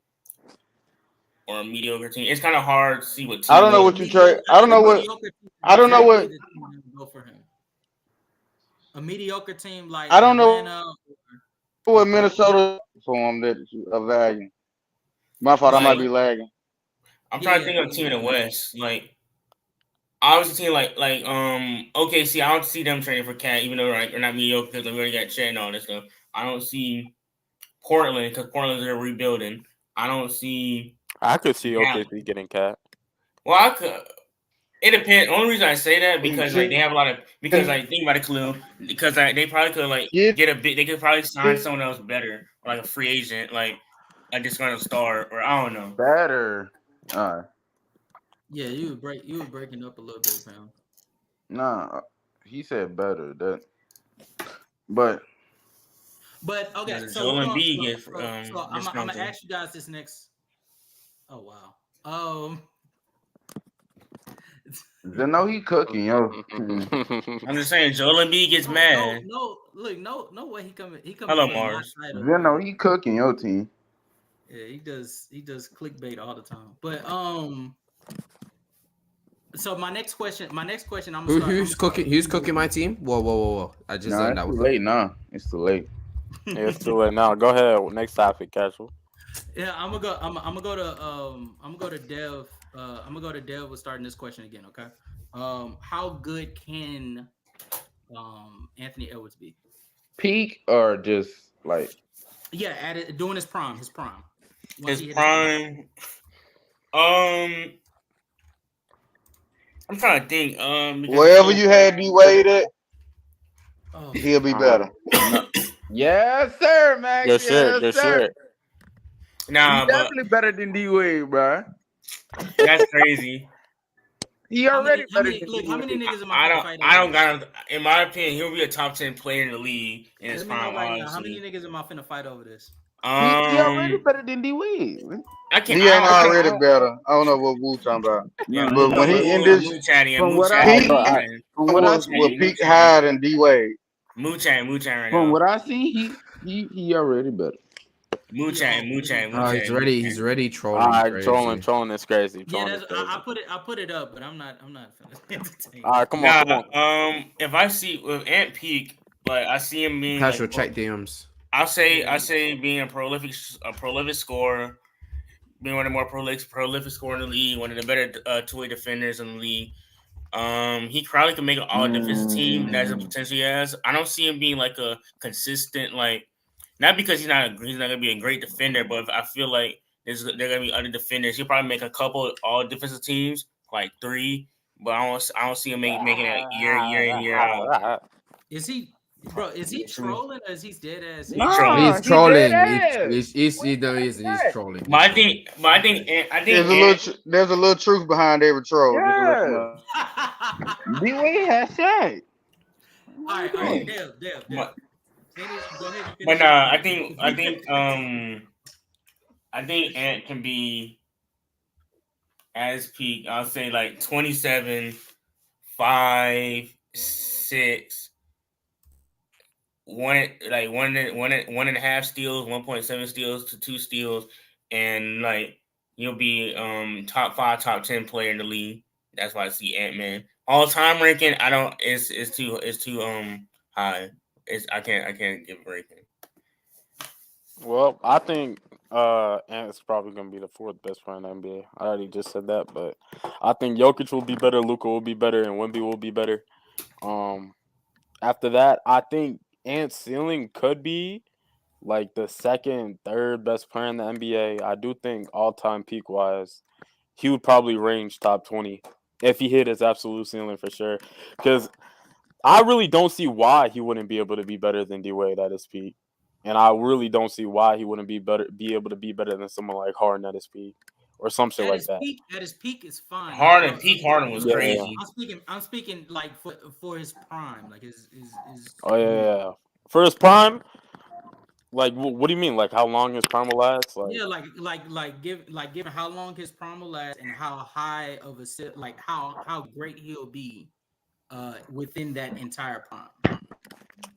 or a mediocre team. It's kind of hard to see what team. I don't know what you trade. I don't know what. Go for him. A mediocre team like I don't know. Atlanta Who in Minnesota for him that of value? My fault, I might Like be lagging. I'm trying to Yeah, think of a team in the West. Like obviously, team like OKC. I don't see them trading for Cat, even though they're not mediocre because they already got Chet and all this stuff. I don't see Portland because Portland's are rebuilding. I don't see I could see Dallas. OKC getting Cat. Well, I could. It depends. Only reason I say that because like See, they have a lot of like think about it, Khalil. Because like, they probably could like get get a bit. They could probably sign someone else better, or like a free agent, like a disgruntled star, or I don't know. Better. All right. yeah, you were breaking up a little bit, fam. Nah, he said better. But But okay, Yeah, so Joel we're gonna, Embiid gets so I'm gonna disgruntled. ask you guys this next. Oh wow. Zeno, he cooking, yo. I'm just saying, Joel Embiid gets mad. No, look, no way he coming. He coming. Hello, for my Mars. title. Zeno, he cooking your team. Yeah, he does clickbait all the time. But so my next question, I'm gonna Who's cooking my team? Whoa. I just Nah, learned it's that too was late now. It's too late. Yeah, it's too late now. Go ahead. Next topic, Casual. Yeah, I'm gonna go to Dev. I'm gonna go to Dev with starting this question again. Okay. How good can Anthony Edwards be? Peak or just like Yeah, doing his prime. Once His he hit prime. I'm trying to think. Because wherever you had D Wade at, Oh, he'll be better. yes, sir, Max. Good shit. Good sir. shit. nah, He's but definitely better than D Wade, bro. that's crazy. He already better than look, how many D-Wade. niggas am I finna fight? I don't got. In my opinion, he'll be a top 10 player in the league in his Let me know prime. right now. How many Honestly, niggas am I finna fight over this? He already better than D Wade. I can't. He ain't I don't- already better. I don't know what Wu talking about. Yeah, But when he in this, Moo chatting, from Moo what I chatting, see- From what I was see, peak higher than D Wade. Moo chatting right from now. what I see, he already better. Moo chatting. he's ready trolling. All right, crazy. trolling is crazy. Yeah, Trolling is crazy. I put it up, but I'm not finna entertain. All right, come on. If I see with Ant Peak, like I see him being Casual like, check DMs. I say being a prolific scorer, being one of the more prolific scorer in the league, one of the better two-way defenders in the league. He probably could make an all defensive team. That's a potential he has. I don't see him being like a consistent, like not because he's not gonna be a great defender, but I feel like there are gonna be other defenders. He'll probably make a couple all defensive teams, like 3, but I don't see him making it year in year out. Is he, bro? Is he trolling or is he dead ass? He's trolling. He's trolling. But I think There's a little truth behind every troll. Yeah. D Wade has shot. All right, Dale. But- Finish, go ahead and finish. But nah, I think Ant can be at his peak. I'll say like 27, 5, 6, one and a half steals, 1.7 steals to 2 steals, and like you'll be top 5, top 10 player in the league. That's why I see Ant-Man. All time ranking, I don't. It's too high. I can't give a ranking. Well, I think Ant's probably gonna be the 4th best player in the NBA. I already just said that, but I think Jokic will be better, Luka will be better, and Wemby will be better. After that, I think Ant's ceiling could be like the 2nd, 3rd best player in the NBA. I do think all-time peak wise, he would probably range top 20 if he hit his absolute ceiling for sure. Because I really don't see why he wouldn't be able to be better than D-Wade at his peak. And I really don't see why he wouldn't be able to be better than someone like Harden at his peak or some shit like that. At his peak is fine. Harden was crazy. I'm speaking like for his prime, like his. Oh yeah. For his prime, like what do you mean? Like how long his prime will last? Like given how long his prime will last and how high of a like how great he'll be, within that entire prime.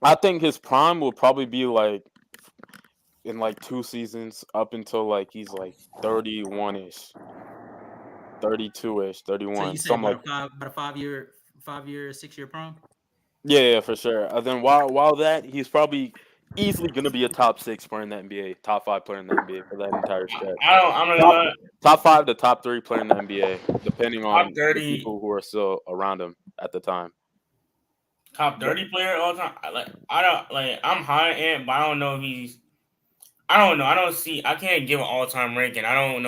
I think his prime will probably be like in like 2 seasons up until like he's like 31-ish, 32-ish, 31. So you say about a 5-year, 6-year prime? Yeah, for sure. And then while that, he's probably easily gonna be a top 6 player in the NBA, top 5 player in the NBA for that entire stretch. I'm gonna Top 5 to top 3 player in the NBA, depending on top the 30, people who are still around him at the time. top 30 player all time. I'm high end, but I don't know if he's. I don't know. I can't give an all time ranking. I don't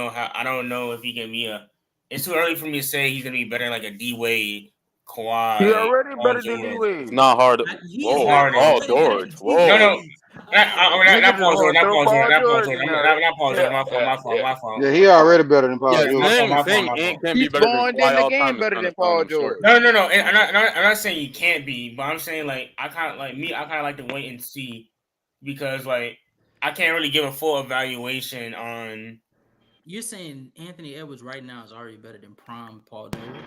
know if he can be a. It's too early for me to say he's gonna be better than like a D Wade, Kawhi. He already Paul better than George. D-Wade. It's not hard. He Whoa, is Harden. Paul already George. better Whoa. than No, D-Wade. not Paul George. Not Paul George. Not Paul George. Not Paul George. My fault. Yeah, he already better than Paul Yeah, George. saying Ant can't He be better than spawned in Kawhi the all game time is better kinda than Paul selling him short. George. No. And I'm not saying you can't be, but I'm saying like I kind of like to wait and see because like I can't really give a full evaluation on. You're saying Anthony Edwards right now is already better than prime Paul George?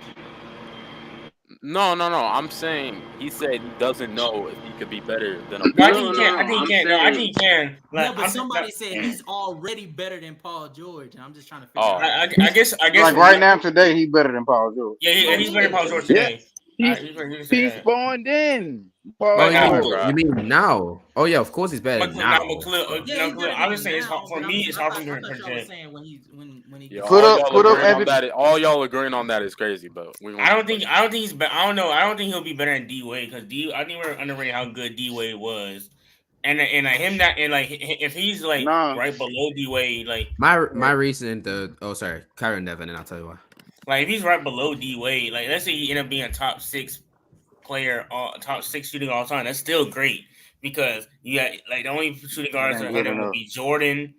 No. I'm saying he said he doesn't know if he could be better than a. No, I think he can. I think I'm he can. No, I saying- think he can. Like, No, but I'm- somebody said he's already better than Paul George, and I'm just trying to figure Oh. out. I guess. Like right now, today, he better than Paul George. Yeah, he's better than Paul George Yeah. today. He He spawned in. Paul But now, George. you mean now? Oh yeah, of course he's better But now. Khalil, he's better I'm than just saying it's now, hard for but me. It's hard for me I to thought y'all was project. saying when he Yeah, gets- Put all up y'all agreeing on evidence. that. All y'all agreeing on that is crazy, but we I don't think he's. I don't know. I don't think he'll be better than D Wade because I think we're underrating how good D Wade was, and him that and like if he's like Nah. right below D Wade, like My reason the sorry, Kyron Devin, and I'll tell you why. if he's right below D Wade, like let's say he end up being a top 6 player, top 6 shooting all time, that's still great because you got like the only shooting guards That that ain't good would enough. be Jordan,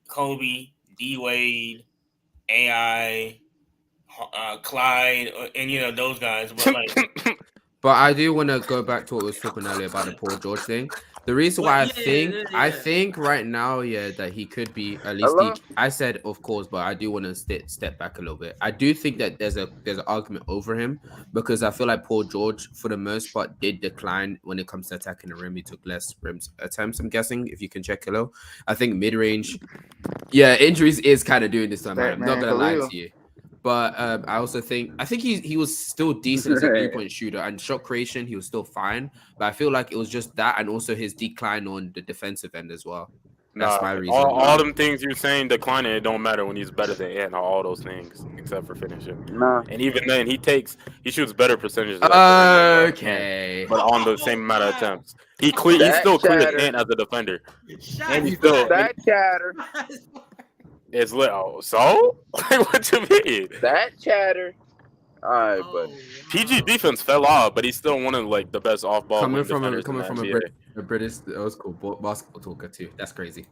Kobe, D Wade, AI, Clyde, and those guys. But like, But I do want to go back to what we was talking earlier about the Paul George thing. The reason why I think right now, that he could be at least. Hello? I said of course, but I do want to step back a little bit. I do think that there's an argument over him because I feel like Paul George, for the most part, did decline when it comes to attacking the rim. He took less rim attempts. I'm guessing if you can check Kilo. I think mid range, injuries is kind of doing this time. I'm not gonna lie to you. But I also think he was still decent as a 3-point shooter and shot creation. He was still fine, but I feel like it was just that and also his decline on the defensive end as well. That's my reason. All them things you're saying declining, it don't matter when he's better than Ant. All those things except for finishing. Nah. And even then, he shoots better percentages. Okay. But on the same amount of attempts, he still clears Ant as a defender. And he still That chatter. it's lit. Oh, so what you mean? That chatter. All right, but PG defense fell off, but he's still one of like the best off ball coming from defenders in the NBA. a British old school basketball talker too. That's crazy.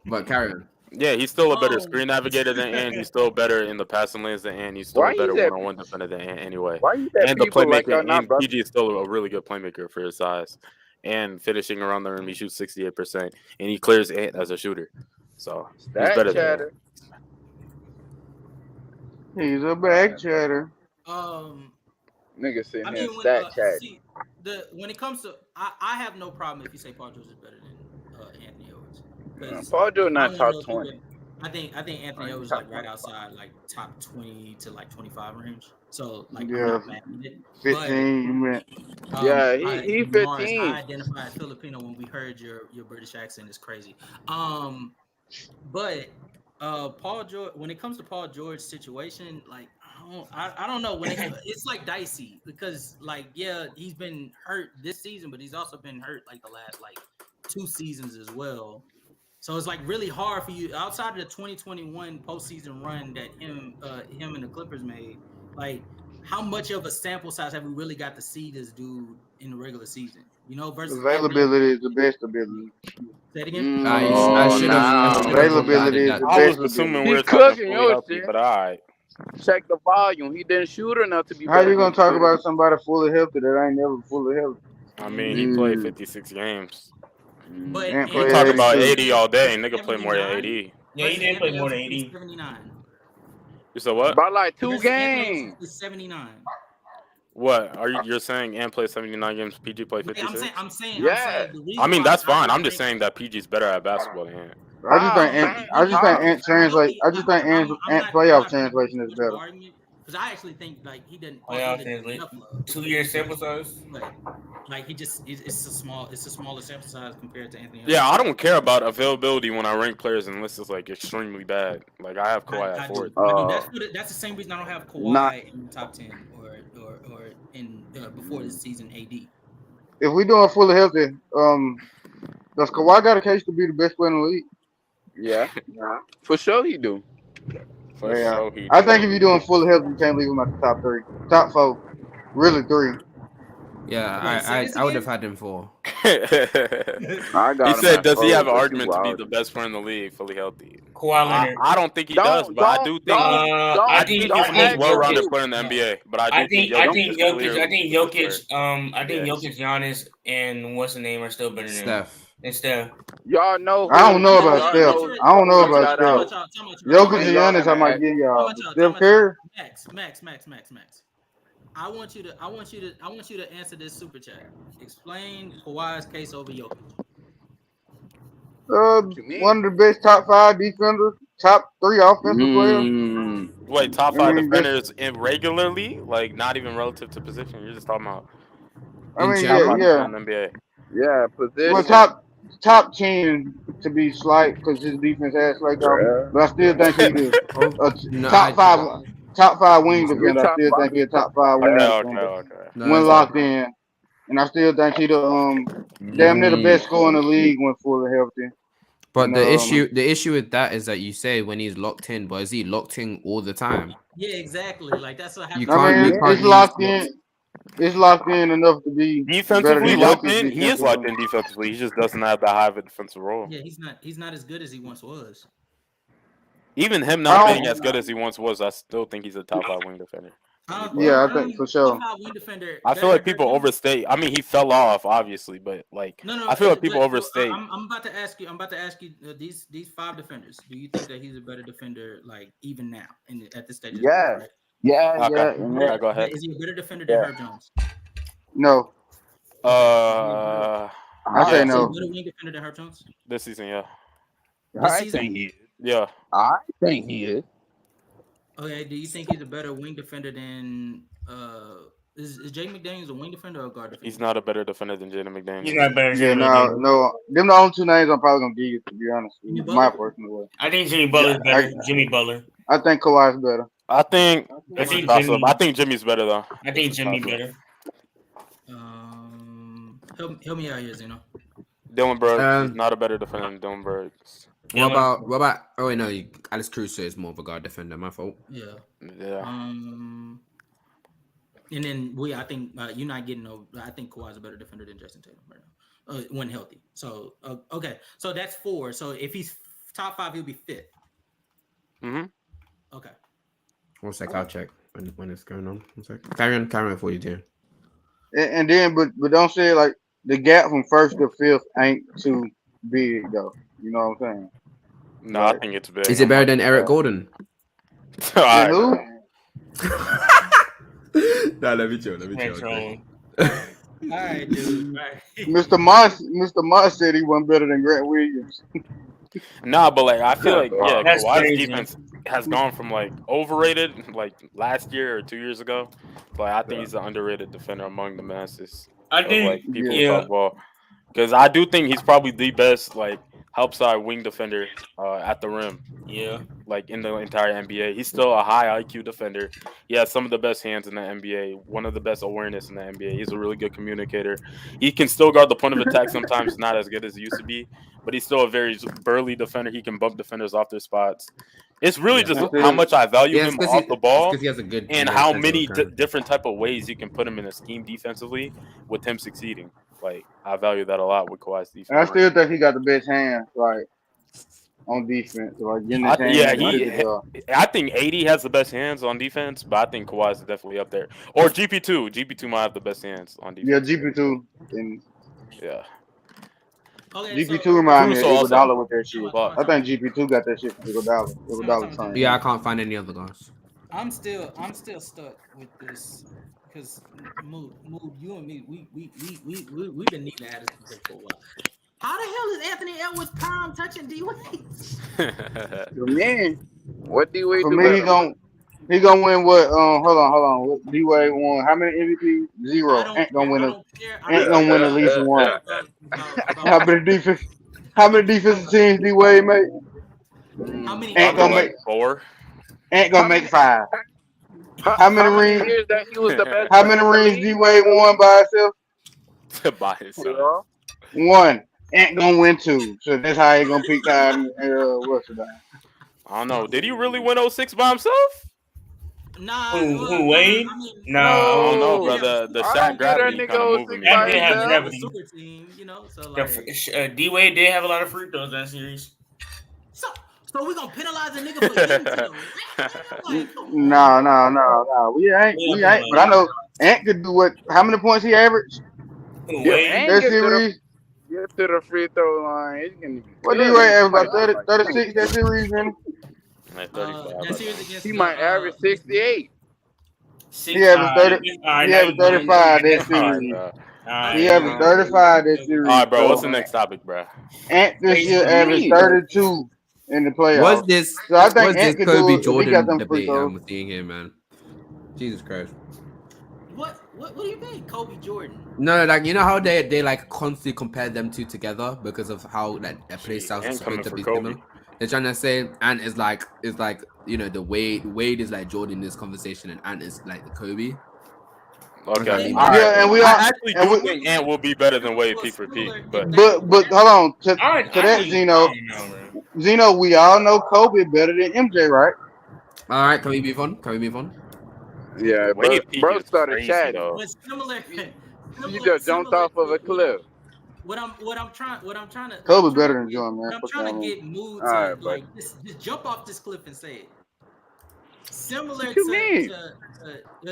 But carry on. Yeah, he's still a better Oh. screen navigator than Ant. He's still better in the passing lanes than Ant. He's still Why a better you said- one-on-one defender than Ant anyway. why you that And the people like y'all playmaker, not and brothers? PG is still a really good playmaker for his size. And finishing around the rim, he shoots 68%, and he clears Ant as a shooter. So he's That better than chatter. He's a back chatter. Nigga sitting I here mean, stat chat. when it comes to, I have no problem if you say Paul George is better than Anthony Edwards. 'Cause Paul George I not don't top know if 20. he would- I think Anthony Edwards is like right outside like top 20 to like 25 range. So like I'm Yeah. not mad at it. 15, you meant. Yeah, he Mars, 15. I identified Filipino when we heard your British accent is crazy. But Paul George, when it comes to Paul George's situation, like I don't know when it's like dicey because like he's been hurt this season, but he's also been hurt like the last like 2 seasons as well. So it's like really hard for you outside of the 2021 postseason run that him and the Clippers made. Like, how much of a sample size have we really got to see this dude in the regular season? Versus Availability is the best ability. Say it again. I should have. Availability is the I was best assuming ability. we're He's talking cooking fully your healthy, shit. but all right. Check the volume. He didn't shoot enough to be. How better you gonna than talk you. about somebody fully healthy that ain't never fully healthy? I mean, he played 56 games. But Ant We played talk about 82. 80 all day. Nigga play more than 80. yeah, he did play more than 80. 79. You said what? By like 2 Versus Anthony games. Edwards is 79. What are you're saying? Ant played 79 games. PG played Like, 56. I'm saying. Yeah. The reason I mean, why that's fine. I'm think- just saying that PG's better at basketball than Ant. I just think Ant translate. I just think Ant playoff translation is better. Because I actually think like he didn't Playoff he didn't translation. enough love. 2-year sample size. Like, Like it's a smaller sample size compared to Anthony. Yeah, I Edwards. don't care about availability when I rank players unless it's like extremely bad. Like I have Kawhi I at do. fourth. That's the same reason I don't have Kawhi Not- in the top 10 or in before this season AD. If we doing fully healthy, does Kawhi got a case to be the best player in the league? Yeah, for sure he do. For Yeah. sure he I think if you're doing fully healthy, you can't leave him at the top 3, top 4, really 3. Yeah, I would have had him 4. I got He him said, at does he 4, have an but argument to be you the best player in the league, fully healthy? Kawhi Leonard. I don't think he does, but I do think I think he's the most well-rounded Jokic. player in the NBA. But I think I Jokic think is Jokic. clearly I think the best player. Jokic. I think Yes. Jokic, Giannis, and what's the name are still better than him. Steph. And Steph. y'all know. I don't know about Steph. I don't know about Shout Steph. out. Jokic and Giannis, I might give y'all. Steph Curry. Max. I want you to answer this super chat. Explain Kawhi's case over Jokic. One of the best top 5 defenders, top 3 offensive players. Wait, top I 5 mean, defenders in regularly, like not even relative to position. You're just talking about I mean, general? yeah. in the NBA. Yeah, position. Well, top 10 to be slight because his defense has slight off. But I still think he's No, top 5 wing You're defender. I top still five. think he's a top 5 wing defender. Okay. no, When locked in. And I still think he damn near the best scorer in the league when fully healthy. But And, the issue with that is that you say when he's locked in, but is he locked in all the time? Yeah, exactly. Like that's what You happened. I mean, you can't it's locked in. It's locked in enough to be better Defensively than locked Jokic in, he is defensively. locked in defensively. He just doesn't have that high of a defensive role. Yeah, he's not as good as he once was. Even him I not don't- being as good as he once was, I still think he's a top 5 wing defender. Yeah, I think for sure. Wing defender, I feel like better people than- overstate. I mean, he fell off obviously, but like No, I feel like people but- overstate. I'm about to ask you these 5 defenders. Do you think that he's a better defender like even now at this stage? of his Yeah. career? Yeah, Okay. yeah. Yeah, go ahead. Is he a better defender than Yeah. Herb Jones? No, Uh, I say Is he a no. better wing defender than Herb Jones? this season, yeah, I season? think he is. yeah. I think he is. Okay. Do you think he's a better wing defender than is Jay McDaniels a wing defender or a guard defender? He's not a better defender than Jaden McDaniels. He's not better than Yeah, Jimmy no, Butler. no. Them the only 2 names I'm probably gonna give you, to be honest. Jimmy My Butler? personal way. I think Jimmy Butler's Yeah, better. Jimmy Butler. I think Kawhi's better. I think I it's a think toss-up. Jimmy- I think Jimmy's better though. I think It's a Jimmy toss-up. better. Help me out here, Zeno. Dylan Brooks Um, is not a better defender than Dylan Brooks. Yeah, What about? Oh wait, no, Alex Caruso is more of a guard defender. My fault. Yeah. Yeah. And then I think you're not getting no. I think Kawhi's a better defender than Jason Tatum right now, when healthy. So okay, so that's 4. So if he's top 5, he'll be 5th. Mm-hmm. Okay. 1 sec, I'll check when it's going on. 1 sec. Carry on before you do. And then, but don't say like the gap from 1st to 5th ain't too big though. You know what I'm saying? No, I think it's big. Is it better than Eric Gordon? All right. And who? No, let me chill. Thanks, Roland. All right, dude. All right. Mr. Moss said he wasn't better than Grant Williams. Nah, but like I feel like That's Kawhi's crazy. defense has gone from like overrated like last year or 2 years ago. But I think he's an underrated defender among the masses. I Of, think. like people who Yeah. talk ball. Because I do think he's probably the best like help side wing defender at the rim. Yeah. Like in the entire NBA. He's still a high IQ defender. He has some of the best hands in the NBA, one of the best awareness in the NBA. He's a really good communicator. He can still guard the point of attack sometimes, not as good as he used to be, but he's still a very burly defender. He can bump defenders off their spots. It's really just how much I value him off the ball because he has a good and how many different type of ways you can put him in a scheme defensively with him succeeding. Like I value that a lot with Kawhi's defense. And I still think he got the best hands, like on defense. Like getting his hands. I think 80 has the best hands on defense, but I think Kawhi is definitely up there. Or GP2. GP2 might have the best hands on defense. Yeah, GP2. And Yeah. Okay, GP2 remind me of Caruso also. Iguodala with that shit. But I think GP2 got that shit from Iguodala time. Yeah, I can't find any other guys. I'm still stuck with this because Mood, you and me, we've been needing to add this debate for a while. How the hell is Anthony Edwards prime touching D Wade? Man, what D Wade For do me, better? he gon' He gonna win what? Hold on. What D Wade won? How many MVP? I Zero. don't Ain't care. gonna win. I don't care. I Ain't don't gonna win care at least one. about How many defense? How many defensive teams D Wade make? how many Ain't Probably gonna like make. 4. Ain't gonna make 5. How many rings? years that he was the best How player many in the rings league? D Wade won by himself? By You himself. know? One. Ain't gonna win 2. So that's how he gonna pick that. What's it? I don't know. Did he really win 06 by himself? Nah, Who Wade? I mean, Nah, I don't know, No. bro. The I shot don't get that gravity nigga kind of 06 moving me. That by did have himself. gravity. super team, so The like, D Wade did have a lot of free throws that series. so we gonna penalize a nigga for getting to the ring? Like, come on. No. We ain't. But I know Ant could do what? How many points he averaged? Who Yeah, Wade? and That get to the series? free throw line. He's gonna be What D good. Wade averaged about 30, 36 that series, man? Like 35. I That series think. against He the, might average 68. He averaged 30. He averaged 35 that All right, series. bro. He averaged 35 that series. All right, bro. What's So the next topic, bro? Ant this year What you averaged mean? 32 in the playoffs. What's this? So I think What's this Ant could do Kobe it if he got Jordan them free debate throws. I'm seeing here, man? Jesus Christ. What do you mean, Kobe Jordan? No, like you know how they like constantly compare them two together because of how like their play styles are Ant coming supposed to for be Kobe. similar. They're trying to say Ant is like you know the Wade is like Jordan in this conversation and Ant is like the Kobe. Okay. I mean, All right. Yeah, and we I all actually and do we, think Ant will be better than Wade P for P, but but hold on to I that don't Zeno. know, bro. Zeno, we all know Kobe better than MJ, right? all right, can we move on? Can we move on? Yeah, bro. Wade P Bro is started crazy chatting. though. But similar, He just jumped off of a cliff. What I'm trying to Kobe better than Jordan, man. what I'm Fuck trying that to man. get Mood to All right, bud. like just jump off this cliff and say it. Similar What you mean?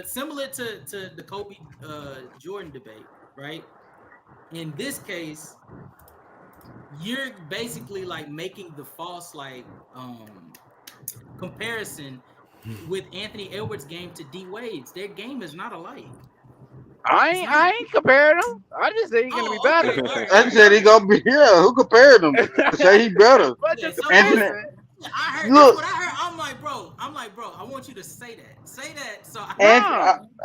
similar to the Kobe Jordan debate, right? In this case, you're basically like making the false like comparison with Anthony Edwards' game to D Wade's. Their game is not alike. I ain't comparing him. I just say he's gonna be better. Okay, all right. I said he gonna be here. Who compared him? To say he better. But Yeah, the so comparison. I heard Look. that's what I heard. I'm like, bro, I want you to say that. Say that. So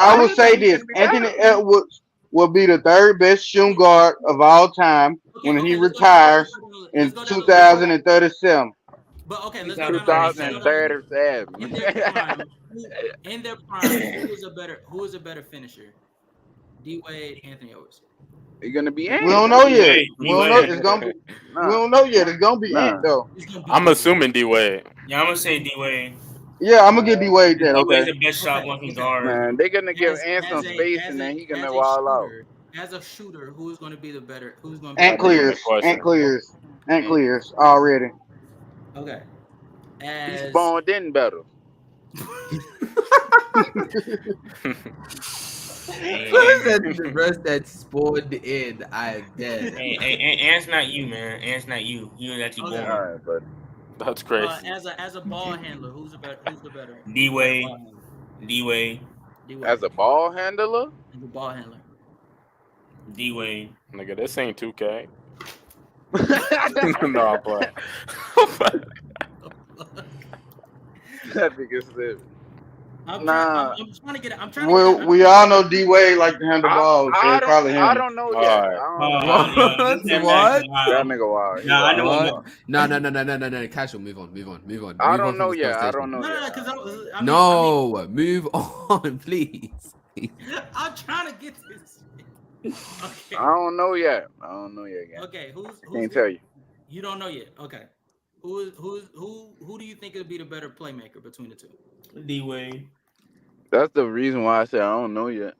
I will say this: Anthony Edwards will be the third best shooting guard of all time when he retires in 2037. But okay, let's go down the list. 2037. In their prime, who is a better finisher? D Wade, Anthony Edwards. You're gonna be We don't know yet. We don't know. D-Wade. It's gonna be. We don't know yet. It's gonna be Ant though. I'm assuming D Wade. Yeah, I'm gonna say D Wade. Yeah, I'm gonna get D Wade that. D Wade's Okay. the best shot blocking guard. Man, they're gonna give Ant some space and then he's gonna wall out. As a shooter, who is going to be the better? Who's going to be Ant clears. Ant clears. Ant clears already. Okay. He's born in better. The rest that spawned in, I dead. Hey, Ant's not you, man. Ant's not you. He was actually born. All right, but That's crazy. As a ball handler, who's the better? D Wade. D Wade. As a ball handler? As a ball handler. D Wade. Nigga, this ain't 2K. No, I'm playing. That nigga said. I'm trying to get. I'm trying to. Well, we all know D Wade like to handle balls. So it's probably him. I don't know yet. Alright. What? That nigga wild. Nah, I know What? No. Casual. Move on. I don't know yet. I don't know yet. because Move on, please. I'm trying to get this. Okay. I don't know yet. Again. Okay. Who's Can't tell you. You don't know yet. Okay. Who do you think would be the better playmaker between the two? D Wade. That's the reason why I said I don't know yet.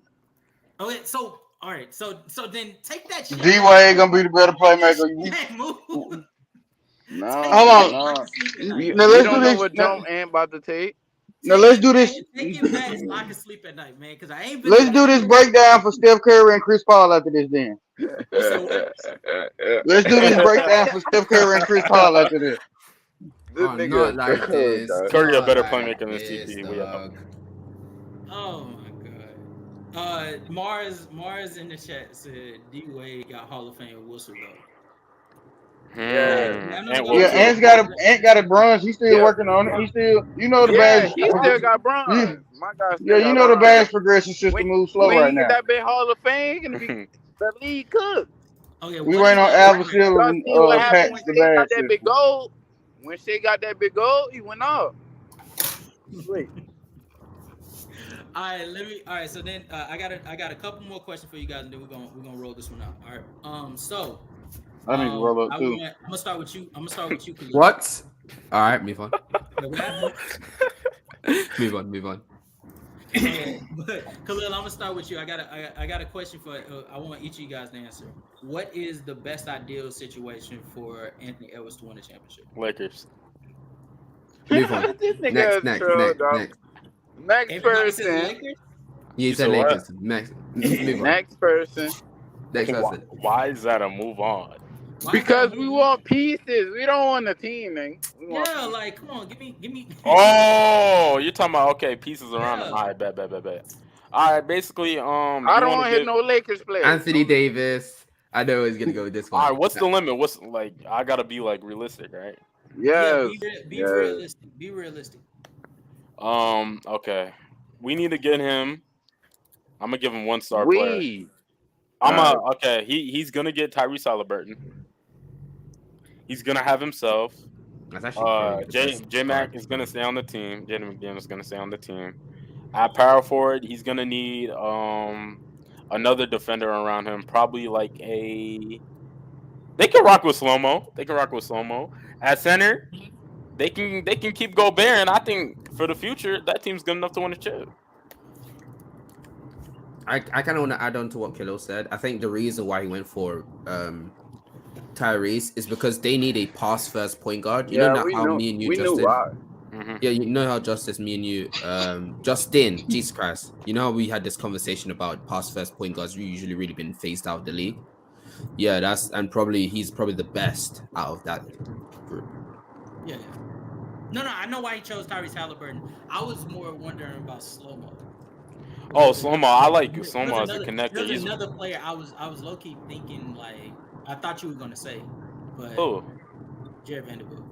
Okay, so all right, so then take that shit. D Wade gonna be the better playmaker. No. Hold on. You Now let's don't do know this. what jump Ant about to take. Now let's do this. Take it back so I can sleep at night, man. Because I ain't been. Let's do this breakdown for Steph Curry and Chris Paul after this. Then let's do this breakdown for Steph Curry and Chris Paul after this. This nigga, not like this. Curry a better Not playmaker than like this, CP. We up. dog. Oh my god. Mars in the chat said D Wade got Hall of Fame whistle though. And Yeah, Will Yeah, too. Ant got a bronze. He's still Yeah. working on it. He still, the Yeah, badge. he still got Yeah, bronze. My guy yeah, still got the bronze. badge progression system When moves slow when right he get now. that big Hall of Fame, he gonna be the league cook. Okay, We what waiting is on the Alvin okay, Silver Y'all and see what happened patch when the Shea got badge that big system. gold? When Shea got that big gold, he went off. Wait. All right, so then I got a couple more questions for you guys, and then we're gonna roll this one out. All right. So I need to roll up too. I'm gonna start with you. Khalil. What? All right, move on. Yeah, what happened? Move on. Okay, but Khalil, I'm gonna start with you. I got a question for. I want each of you guys to answer. What is the best ideal situation for Anthony Edwards to win a championship? Lakers. Move on. This nigga Next, is next, troll, next, dog. next. Next Everybody says the person. Lakers. You You said said what? Lakers. Next. Move on. Next person. Next Why, person. why is that a move on? Why Because is that we a- want pieces. We don't want a team, man. We want Yeah, pieces. like come on, give me. Oh, you're talking about okay pieces around him. Yeah. All right, bet. All right, basically, I you don't want want to to hit give. no Lakers players. Anthony Davis. I know he's gonna go with this one. All right, what's the limit? What's like? I gotta be like realistic, right? Yes. Be yes. realistic. Be realistic. Okay, we need to get him. I'm gonna give him 1-star player. We. Okay. He's gonna get Tyrese Halliburton. He's gonna have himself. That's actually probably the best J Mac is gonna stay on the team. Jaden McDaniel is gonna stay on the team. At power forward, he's gonna need another defender around him. Probably like a. They can rock with slow-mo. At center, they can keep Gobert, and I think for the future that team's good enough to win a chip. I kind of want to add on to what Kilo said. I think the reason why he went for Tyrese is because they need a pass first point guard. You know we how knew. me and you, We Justin. knew why. Yeah, you know how Justice, me and you, Justin, Jesus Christ. You know how we had this conversation about pass first point guards usually really been phased out of the league. Yeah, he's probably the best out of that group. Yeah. No, I know why he chose Tyrese Halliburton. I was more wondering about slow-mo. Oh, slow-mo. I like There's slow-mo as a another- connector. There's He's another player I was low-key thinking like I thought you were gonna say, but who? Jared Vanderbilt.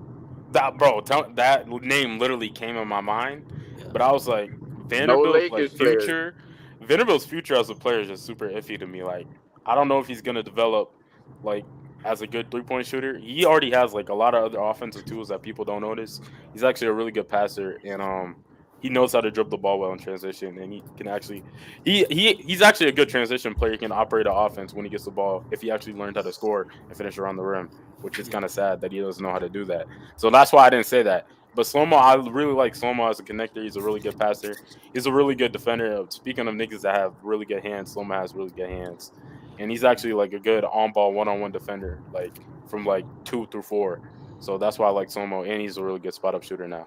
That name literally came in my mind, Yeah. but I was like, Vanderbilt's Lakers players. future. Vanderbilt's future as a player is just super iffy to me. Like, I don't know if he's gonna develop like as a good 3-point shooter. He already has like a lot of other offensive tools that people don't notice. He's actually a really good passer, and he knows how to dribble the ball well in transition, and he can actually he's actually a good transition player. He can operate an offense when he gets the ball if he actually learned how to score and finish around the rim, which is kind of sad that he doesn't know how to do that. So that's why I didn't say that. But slow-mo, I really like slow-mo as a connector. He's a really good passer. He's a really good defender. Speaking of niggas that have really good hands, slow-mo has really good hands. And he's actually like a good on-ball one-on-one defender, like from like 2 through 4. So that's why I like slow-mo, and he's a really good spot-up shooter now.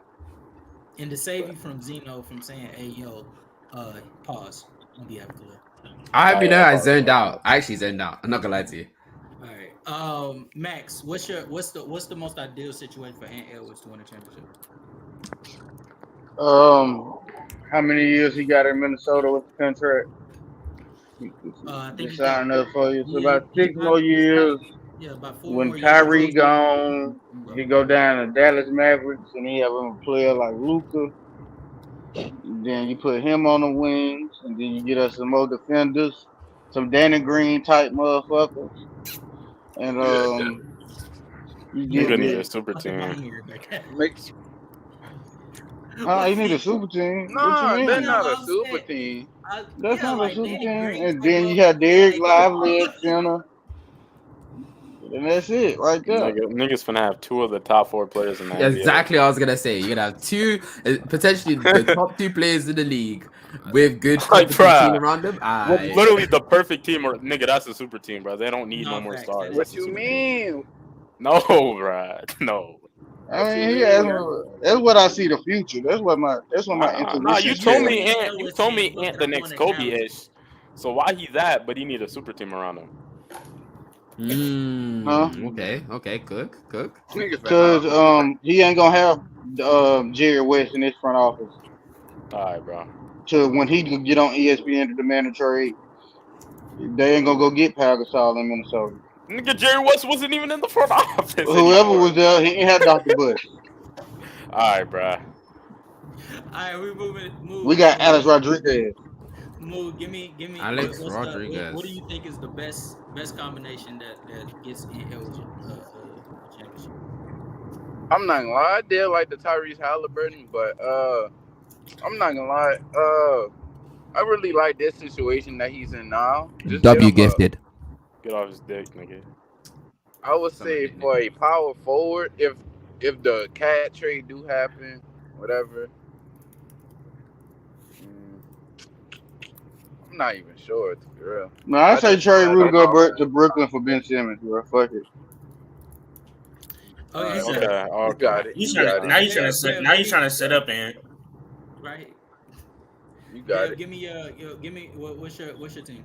And to save you from Zeno from saying, "Hey, yo, pause." On behalf of Khalil. I hope you know I zoned out. I actually zoned out. I'm not gonna lie to you. All right. Max, what's the most ideal situation for Ant Edwards to win a championship? How many years he got in Minnesota with the contract? I think He he got signed up for you. So yeah, about 6 more years. Yeah, about 4 When more Kyrie years. gone, he go down to Dallas Mavericks, and he have a player like Luka. Then you put him on the wings, and then you get us some more defenders, some Danny Green type motherfuckers, and you You're get gonna need me. a super team. Makes You need a super team. no, What you they're mean? not No, a I'm super saying- team. That's not like a super Danny team. Green And type then of- you have Derek like- Lively at center, and that's it right there. Niggas finna have 2 of the top 4 players in the NBA. Exactly what I was gonna say. You're gonna have two, potentially the top 2 players in the league with good Like, competent bruh. team around them. Well, literally the perfect team, or nigga, that's a super team, bro. They don't need no No, more facts. stars. What That's a you super team. mean? No, bruh. No. I mean, that's what I see the future. That's what my intuition. Nah, you says. told me Yeah. Ant. You told me Ant the next Kobe-ish. So why he that? But he need a super team around him. Huh? Okay, cook. Because he ain't gonna have Jerry West in his front office. All right, bro. To when he can get on ESPN to demand a trade, they ain't gonna go get Pau Gasol in Minnesota. Nigga, Jerry West wasn't even in the front office. Whoever anymore. was there, he ain't had Dr. Bush. All right, bro. All right, we moving. Move. We got Alex Rodriguez. Move. Give me. Alex what's Rodriguez. what do you think is the best combination that gets in championship? I'm not gonna lie, I did like the Tyrese Halliburton, but I'm not gonna lie. I really like this situation that he's in now. Just W get him gifted. Get off his dick, nigga. I would say for a power forward, if the cat trade do happen, whatever. I'm not even sure, to be real. No, I say just- trade I Rudy don't know. Gobert to Brooklyn for Ben Simmons, bro. Fuck it. Oh, you Okay. said Okay, You got it. You You trying got to, it. now you trying to set. Now you trying to set up and right. You got Yeah, it. give me. What's your team?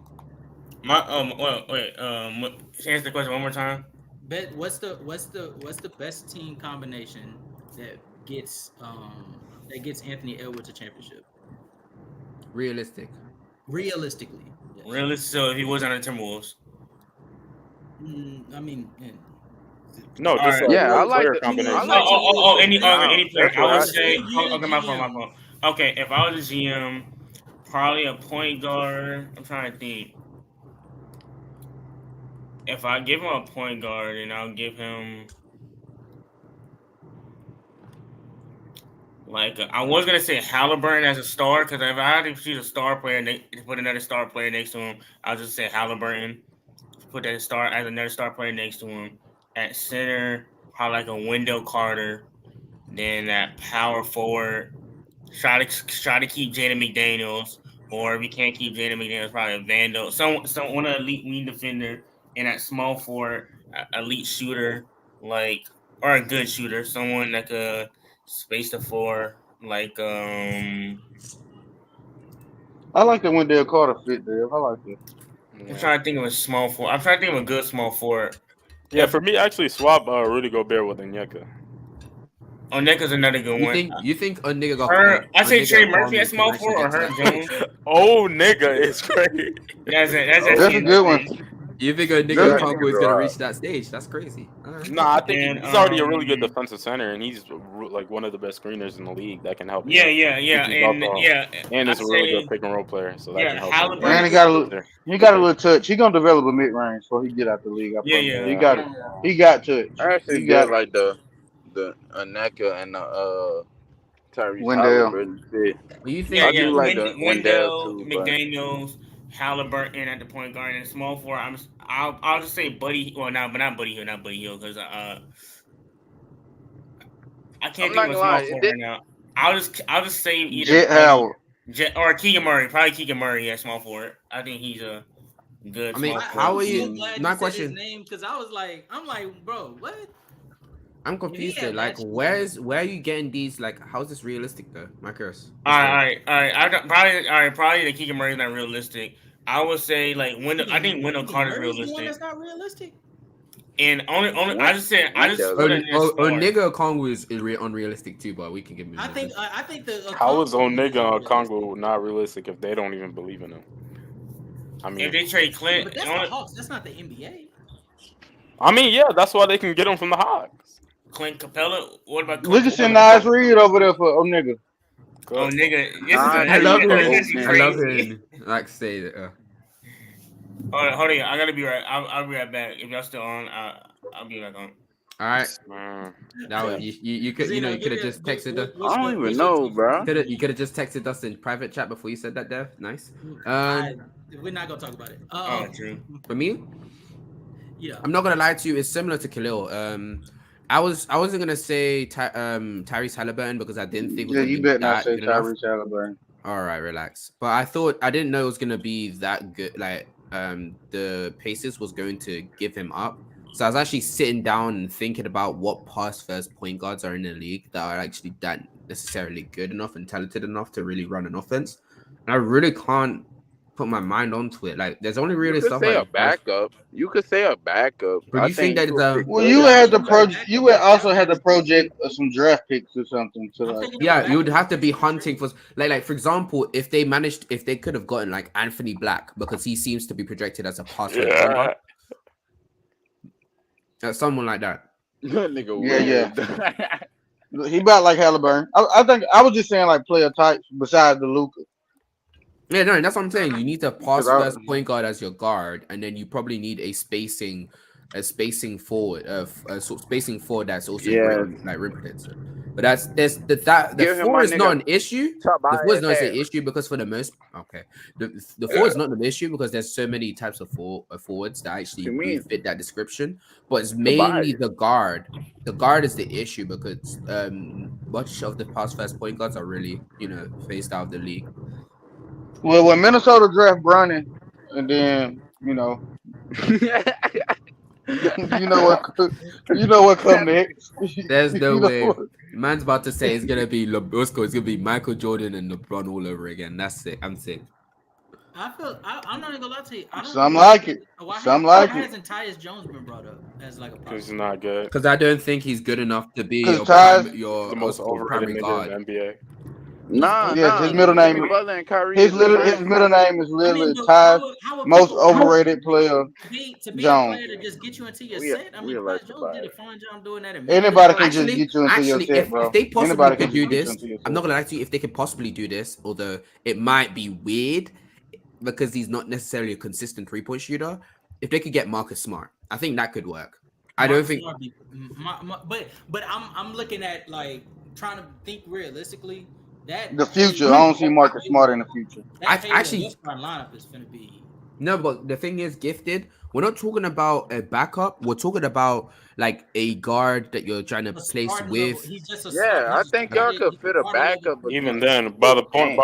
my well wait answer the question one more time. Bet. What's the best team combination that gets Anthony Edwards a championship? Realistic. Realistically. Yes. Really? So if he was on the Timberwolves, I mean, No, just Alright. Yeah, I like player the- combination. I like any player. That's I what I would say. said. Okay, my fault. Okay, if I was a GM, probably a point guard. I'm trying to think. If I give him a point guard, and I'll give him like I was gonna say Halliburton as a star, because if I had to choose a star player and put another star player next to him, I'll just say Halliburton. Put that star as another star player next to him. At center, probably like a Wendell Carter. Then that power forward, try to keep Jaden McDaniels, or if we can't keep Jaden McDaniels, probably a Vandal, one elite wing defender, and at small forward, elite shooter, like or a good shooter, someone that could space the floor, like I like the Wendell Carter fit there. I like it. I'm trying to think of a small forward. I'm trying to think of a good small forward. Yeah, for me, actually, swap Rudy Gobert with Onyeka. Onyeka's another good You one. think a nigga got? I say a nigga Trey got Murphy at Conley small can forward or actually Herb get to that? Jones. Oh, nigga, it's crazy. That's That's a good one. You think a nigga That's- Congo is gonna reach that stage? That's crazy. Alright. Nah, I think And, he's already a really good um, defensive center, and he's like one of the best screeners in the league that can help. Yeah, him. And I'd is a really say- good pick and roll player, so that Yeah, can help. Halliburton- And he got a little touch. He gonna develop a mid range before he get out the league. I Yeah, promise. yeah. He got touch. I actually He got got like the Aneka and the Tyrese Wendell. Halliburton fit. Well, you think? I do like the Wendell, Wendell too, but- McDaniels, Halliburton at the point guard, and small forward. I'll just say Buddy. Well, not Buddy Hill, because I can't I'm think of a not small gonna lie, forward right now. I'll just say either Jet Howard. or Keegan Murray. Probably Keegan Murray at small forward. I think he's a good. I mean, small how forward. are you? So glad My said question. his name because I'm like, bro, what? I'm confused. Yeah, Though. Like, that's- where are you getting these? Like, how's this realistic though? My curse. All right. Probably the Keegan Murray's not realistic. I would say like I think Wendell Carter's Murray's the one realistic. that's not realistic. And only I just put it in Oh, star. nigga Congo is unrealistic too, but we can give him. I think the How is Onega Congo not realistic if they don't even believe in him? I If mean, they trade Clint, But that's the Hawks. That's not the NBA. yeah, that's why they can get him from the Hawks. Clint Capella. What about We can send Nas Reed over there for nigga. Oh nigga, I love him. this is I love crazy. him. Like say that. Hold on, I gotta be right. I'll be right back. If y'all still on, I'll be back on. All right. Man. Now you could you could have just texted us. I don't even know, bro. You could have just texted us in private chat before you said that, Dev. Nice. We're not gonna talk about it. Oh, true. For me, Yeah. I'm not gonna lie to you. It's similar to Khalil. I wasn't gonna say Tyrese Halliburton because I didn't think. It was Yeah, gonna you be better not that say good enough. Tyrese Halliburton. All right, relax. But I didn't know it was gonna be that good. Like the Pacers was going to give him up. So I was actually sitting down and thinking about what pass first point guards are in the league that are actually that necessarily good enough and talented enough to really run an offense. And I really can't put my mind onto it. Like there's only really You could stuff say like a backup. You could say a backup. But I you think that Well, you had the you would also had the project some draft picks or something to I'm like. thinking yeah, about you would backup. have to be hunting for like for example, if they could have gotten like Anthony Black because he seems to be projected as a pass first point guard. Someone like that. That nigga Yeah, weird. He about like Halliburton. I think I was just saying like player types besides the Luka. Yeah, no, that's what I'm saying. You need to pass 'Cause I- first point guard as your guard, and then you probably need a spacing forward, spacing forward that's also great, like rim protector. But the Give him four my is not nigga. an issue. Top The my four is not ass. an issue because for the most the four is not an issue because there's so many types of forwards that actually You mean? fit that description. But it's mainly the guard. The guard is the issue because much of the pass first point guards are really phased out of the league. Well, when Minnesota draft Bronny, and then you know what come next. There's no You know way. what? Man's about to say it's gonna be it's gonna be Michael Jordan and LeBron all over again. That's sick. I'm sick. I'm not even gonna lie to you. Some like it. Some like why it. hasn't Tyus Jones been brought up as like a Because he's prospect? not good. Because I don't think he's good enough to be 'Cause your, Ty's your The most overrated primary nigga guard. in the NBA. Nah, His middle name. Jimmy Butler and Kyrie. His is the his same. middle name is I literally mean, Ty's how would most people- overrated player. to be Jones. a player to just get you into your We- set. I we mean, like Tyus to Jones buy did a it. fine job doing that. Anybody can just Actually, get you into your set, if bro. they possibly Anybody could can do just get you this, into your I'm not set. gonna lie to you. If they could possibly do this, although it might be weird because he's not necessarily a consistent 3-point shooter. If they could get Marcus Smart, I think that could work. I don't think. But I'm looking at like trying to think realistically. That The future. I don't see Marcus Smart in the future. That Actually- lineup is gonna be. No, but the thing is, gifted. We're not talking about a backup. We're talking about like a guard that you're trying to a place starting with. level. He's just a Yeah, I he's think a- y'all he's could a fit a starting level backup. Even against- then, by the point,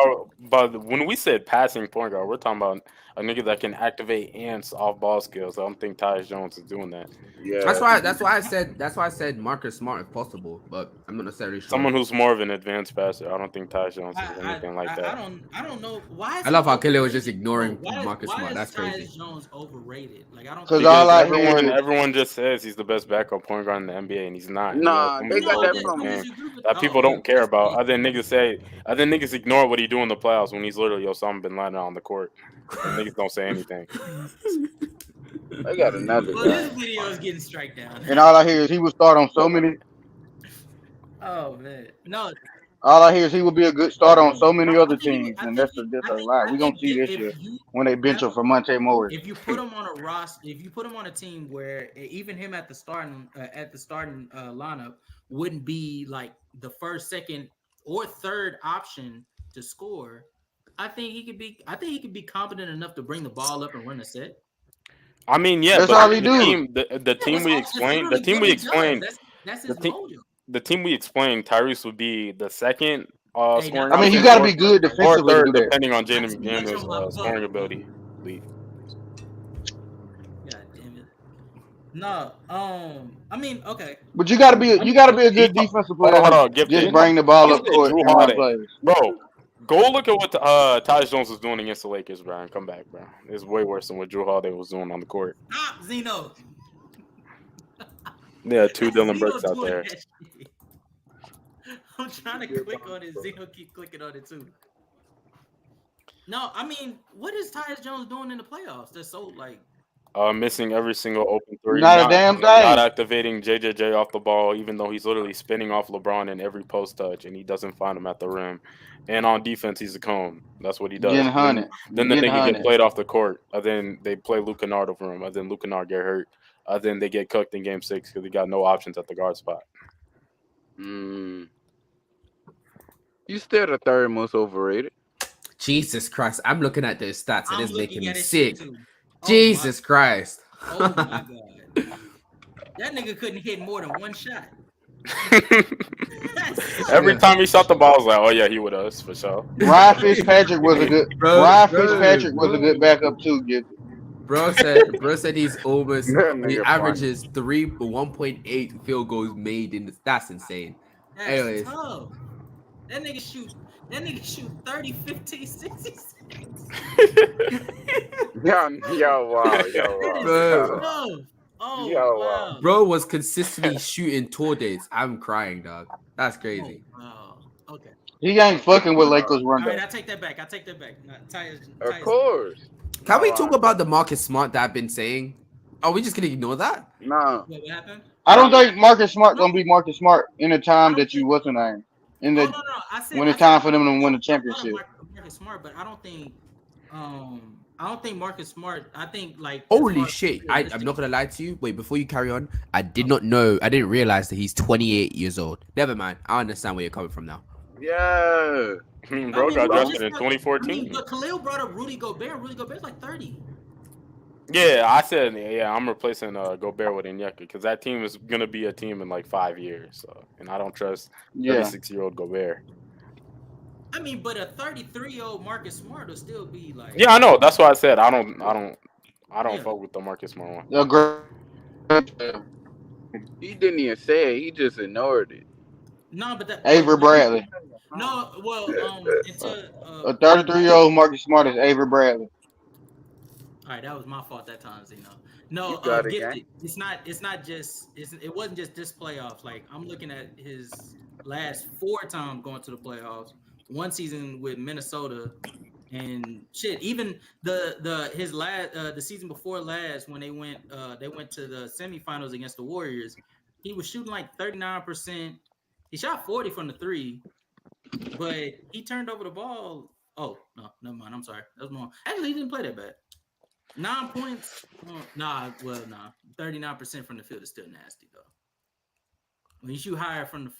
Damn. when we said passing point guard, we're talking about a nigga that can activate ants off ball skills. I don't think Tyus Jones is doing that. Yeah. That's why I said Marcus Smart if possible, but I'm not necessarily sure. Someone who's more of an advanced passer. I don't think Tyus Jones is anything like that. I don't know why. Is I love he how Kelly was overrated? just ignoring Why- Marcus why Smart. is That's Tyus crazy. Jones overrated. Like I don't. Because think- all I Everyone, hear- everyone just says he's the best backup point guard in the NBA, and he's not. Nah, You know, they some got that people from- saying that people don't care about. Other niggas ignore what he do in the playoffs when he's literally Osama bin Laden on the court. And niggas don't say anything. They got another Well, guy. this video is getting strike down. And all I hear is he would start on so many. Oh man, no. All I hear is he would be a good starter on so many I other think he- teams, I and think that's he- a I think- lie. I We gonna think see this if shit you- when they bench him for Monte Morris. If you put him on a roster, if you put him on a team where even him at the starting lineup wouldn't be like the first, second, or third option to score, I think he could be competent enough to bring the ball up and run a set. I mean, yeah, That's but all he the do. team, the team we explained, That's his the team- mojo. the team we explained, Tyrese would be the second Hey, scoring. I mean, you option got to or- be good or defensively to third, do that. depending on That's Jaden much McDaniels' on my scoring butt. ability. God damn it. No, I mean, okay. But you got to be a good defensive player. Hold on, give Just it. bring the ball up Give it court Drew and run Holiday. plays. Bro, go look at what Tyus Jones was doing against the Lakers, bro, and come back, bro. It's way worse than what Drew Holiday was doing on the court. Stop, Zeno. Yeah, two Dylan Zeno Brooks out doing there. that shit. I'm trying to click on it. Zeno keep clicking on it too. No, I mean, what is Tyus Jones doing in the playoffs? That's so like. Missing every single open three. Not a damn thing. Not activating JJJ off the ball, even though he's literally spinning off LeBron in every post touch, and he doesn't find him at the rim. And on defense, he's a cone. That's what he does. Getting hunted. Then the Getting nigga hunted. get played off the court. Then they play Luke Kennard over him. Then Luke Kennard get hurt. Then they get cooked in Game 6 because he got no options at the guard spot. You still the third most overrated. Jesus Christ, I'm looking at those stats and I'm it's making looking me at it sick. too. Jesus Christ. Oh my god. That nigga couldn't hit more than one shot. Every time he shot the ball, I was like, "Oh yeah, he with us for sure." Ryan Fitzpatrick was a good. Bro, Ryan bro, Fitzpatrick was a good backup too. Gib. Bro said he's almost he Nigga averages 1.8 field goals made in the that's insane. That's Anyways. tough. That nigga shoot 30, 15, 66. Yo, wow. Bro. Tough. Oh, Yo, wow. Bro was consistently shooting tour dates. I'm crying, dog. That's crazy. Oh, wow. Okay. He ain't fucking with Lakers All run right, though. I take that back. Of course. Can we talk about the Marcus Smart that I've been saying? Are we just gonna ignore that? Nah. What happened? I don't think Marcus Smart gonna be Marcus Smart in the time that you wasn't name. In Oh the no. I said when it's I said time for them to win the I thought championship. Marcus Smart, but I don't think Marcus Smart. I think like as Holy far as shit! realistic- I'm not gonna lie to you. Wait, before you carry on, I didn't realize that he's 28 years old. Never mind. I understand where you're coming from now. Yeah. I mean, bro got we drafted just in got- 2014. but Khalil brought up Rudy Gobert. Rudy Gobert's like 30. Yeah, I said, yeah, I'm replacing Gobert with Inyeka because that team is gonna be a team in like 5 years. So, and I don't trust Yeah. 36-year-old Gobert. I mean, but a 33-year-old Marcus Smart will still be like. Yeah, I know. That's why I said I don't Yeah. fuck with the Marcus Smart one. A great He didn't even say it. He just ignored it. No, but that Avery Bradley. No, well, A 33-year-old Marcus Smart is Avery Bradley. all right, that was my fault that time, Zeno. No, You got it, Gifted. It wasn't just this playoffs. Like I'm looking at his last 4 times going to the playoffs. One season with Minnesota, and shit. Even his last the season before last when they went to the semifinals against the Warriors, he was shooting like 39%. He shot 40 from the 3, but he turned over the ball. Oh no, never mind. I'm sorry. That was more. Actually, he didn't play that bad. 9 points. Nah. 39% from the field is still nasty though. When you shoot higher from the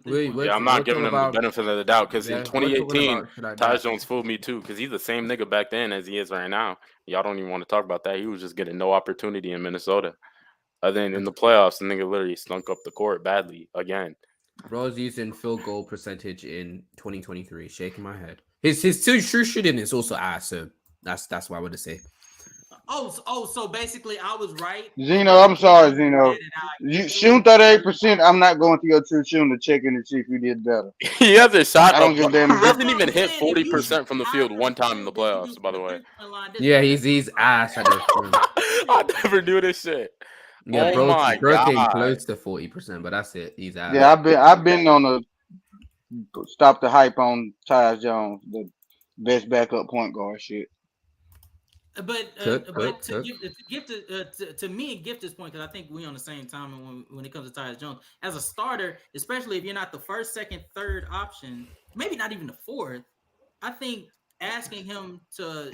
3 Wait, Yeah, I'm we're not giving talking him about- the benefit of the doubt because Yeah, in we're talking 2018, about shit like Tyus that. Jones fooled me too because he's the same nigga back then as he is right now. Y'all don't even want to talk about that. He was just getting no opportunity in Minnesota. Other than in the playoffs, the nigga literally stunk up the court badly again. Bro's using field goal percentage in 2023. Shaking my head. His true shooting is also ass. So that's what I would say. So basically, I was right. Zeno, I'm sorry, Zeno. You shooting 38%. I'm not going to your true shooting to check in to see if you did better. He hasn't shot. I don't give a damn. He hasn't even hit 40% from the field one time in the playoffs. By the way, Yeah, he's ass at this point. I never knew this shit. Yeah, Oh my bro came God. close to 40%, but that's it. He's ass. Yeah, I've been on the stop the hype on Tyus Jones, the best backup point guard shit. But Cook. to me and gift this point because I think we on the same time when it comes to Tyus Jones as a starter, especially if you're not the first, second, third option, maybe not even the fourth. I think asking him to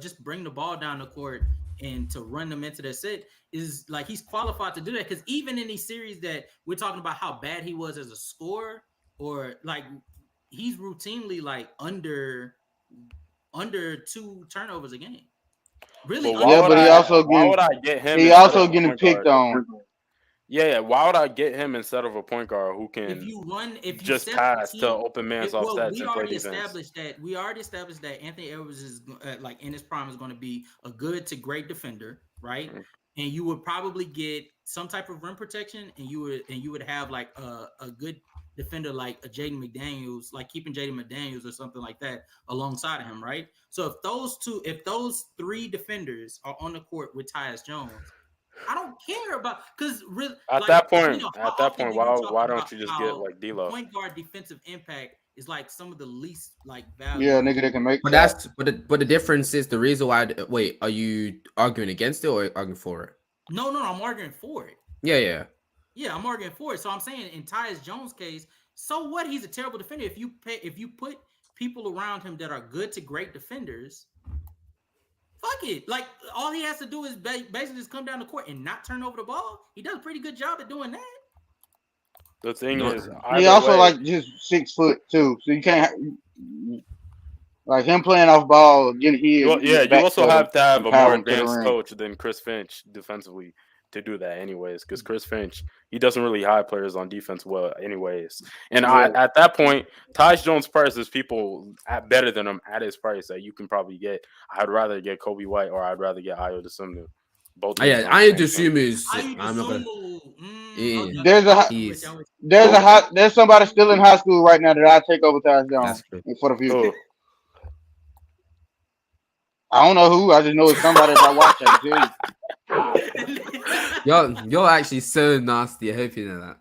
just bring the ball down the court and to run them into their set is like he's qualified to do that because even in these series that we're talking about how bad he was as a scorer or like he's routinely like under 2 turnovers a game. Really? But Yeah, but he also why would getting I get him? he instead also of a getting point picked guard? on. Yeah. Why would I get him instead of a point guard who can if you just set pass the to team- open man's well, offsets we and play already defense? established that Anthony Edwards is like in his prime is going to be a good to great defender, right? Mhm. And you would probably get some type of rim protection, and you would have like a good defender like a Jaden McDaniels, like keeping Jaden McDaniels or something like that alongside of him, right? So if those 3 defenders are on the court with Tyus Jones, I don't care about because At that point, why why don't you just get like D'Lo? point guard defensive impact is like some of the least like value. Yeah, nigga, they can make. But that's but the difference is the reason why. Wait, are you arguing against it or arguing for it? No, I'm arguing for it. Yeah. Yeah, I'm arguing for it. So I'm saying in Tyus Jones' case, so what? He's a terrible defender. If you put people around him that are good to great defenders, fuck it. Like all he has to do is basically just come down the court and not turn over the ball. He does a pretty good job at doing that. The thing No. is, He either also way- like just 6 foot too, so you can't like him playing off ball, getting hit. Well, yeah, you also have to have a power more to the advanced rim. coach than Chris Finch defensively to do that, anyways. Because Chris Finch, he doesn't really hide players on defense well, anyways. And at that point, Tyus Jones' price is people better than him at his price that you can probably get. I'd rather get Kobe White or I'd rather get Ayo Dosunmu. Both. of Yeah, them I on the same assume team. is. I'm not gonna. Yeah. There's somebody still in high school right now that I take over Tyus Jones That's true. for the future. Oh, I don't know who. I just know it's somebody that I watch. I tell you. You're actually so nasty. I hope you know that.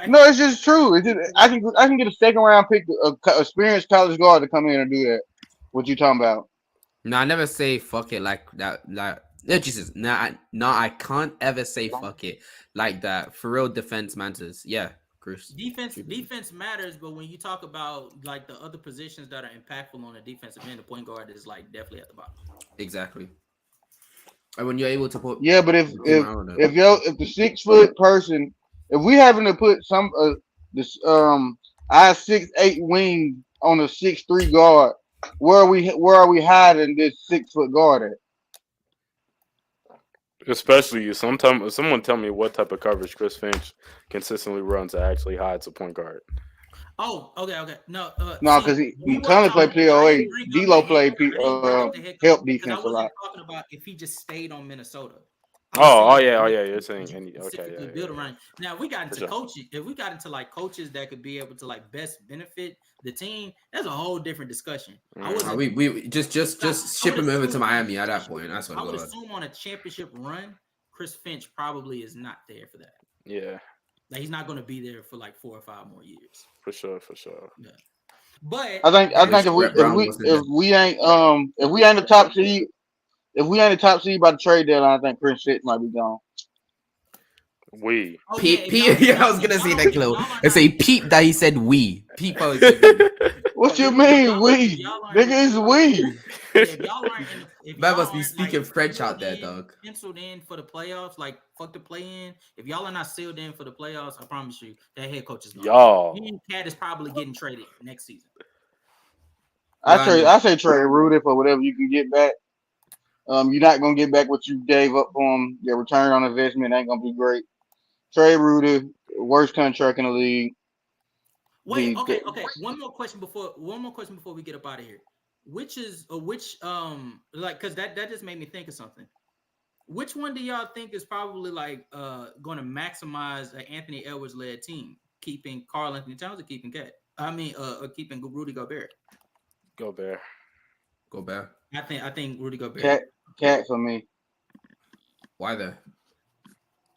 No, it's just true. It's just, I can get a second round pick, a experienced college guard to come in and do that. What you talking about? No, I never say fuck it like that. Like No, Jesus. I can't ever say fuck it like that. For real, defense matters. Yeah, Chris. Defense matters, but when you talk about like the other positions that are impactful on the defensive end, the point guard is like definitely at the bottom. Exactly. And when you're able to put Yeah, but if I don't know. if the 6 foot person, if we having to put some this our 6'8" wing on a 6'3" guard, where are we hiding this 6 foot guard at? Especially someone tell me what type of coverage Chris Finch consistently runs that actually hides a point guard. Oh, okay. No, because he currently play POA. D'Lo play help defense a lot. Talking about if he just stayed on Minnesota. Oh yeah. You're saying specifically build around. Now we got into coaching. If we got into like coaches that could be able to like best benefit the team, that's a whole different discussion. We just ship him over to Miami at that point. That's what I would assume on a championship run, Chris Finch probably is not there for that. Yeah. Like he's not going to be there for like 4 or 5 more years. For sure. Yeah. But I think if we ain't the top seed, if we ain't the top seed by the trade deadline, I think Chris Finch might be gone. We. I was gonna say that, Chloe. I say peep that he said we. Peep. What you mean we? Nigga, is we. Man must be speaking French out there, dog. Penciled in for the playoffs, like fuck the play in. If y'all are not sealed in for the playoffs, I promise you that head coach is gone. Y'all. Cat is probably getting traded next season. I say trade Rudy for whatever you can get back. You're not gonna get back what you gave up for him. Your return on investment ain't gonna be great. Trade Rudy, worst contract in the league. Wait, okay. One more question before we get up out of here. Which like because that just made me think of something. Which one do y'all think is probably like going to maximize an Anthony Edwards led team, keeping Karl Anthony Towns or keeping Cat? Or keeping Rudy Gobert. Gobert. I think Rudy Gobert. Cat for me. Why though?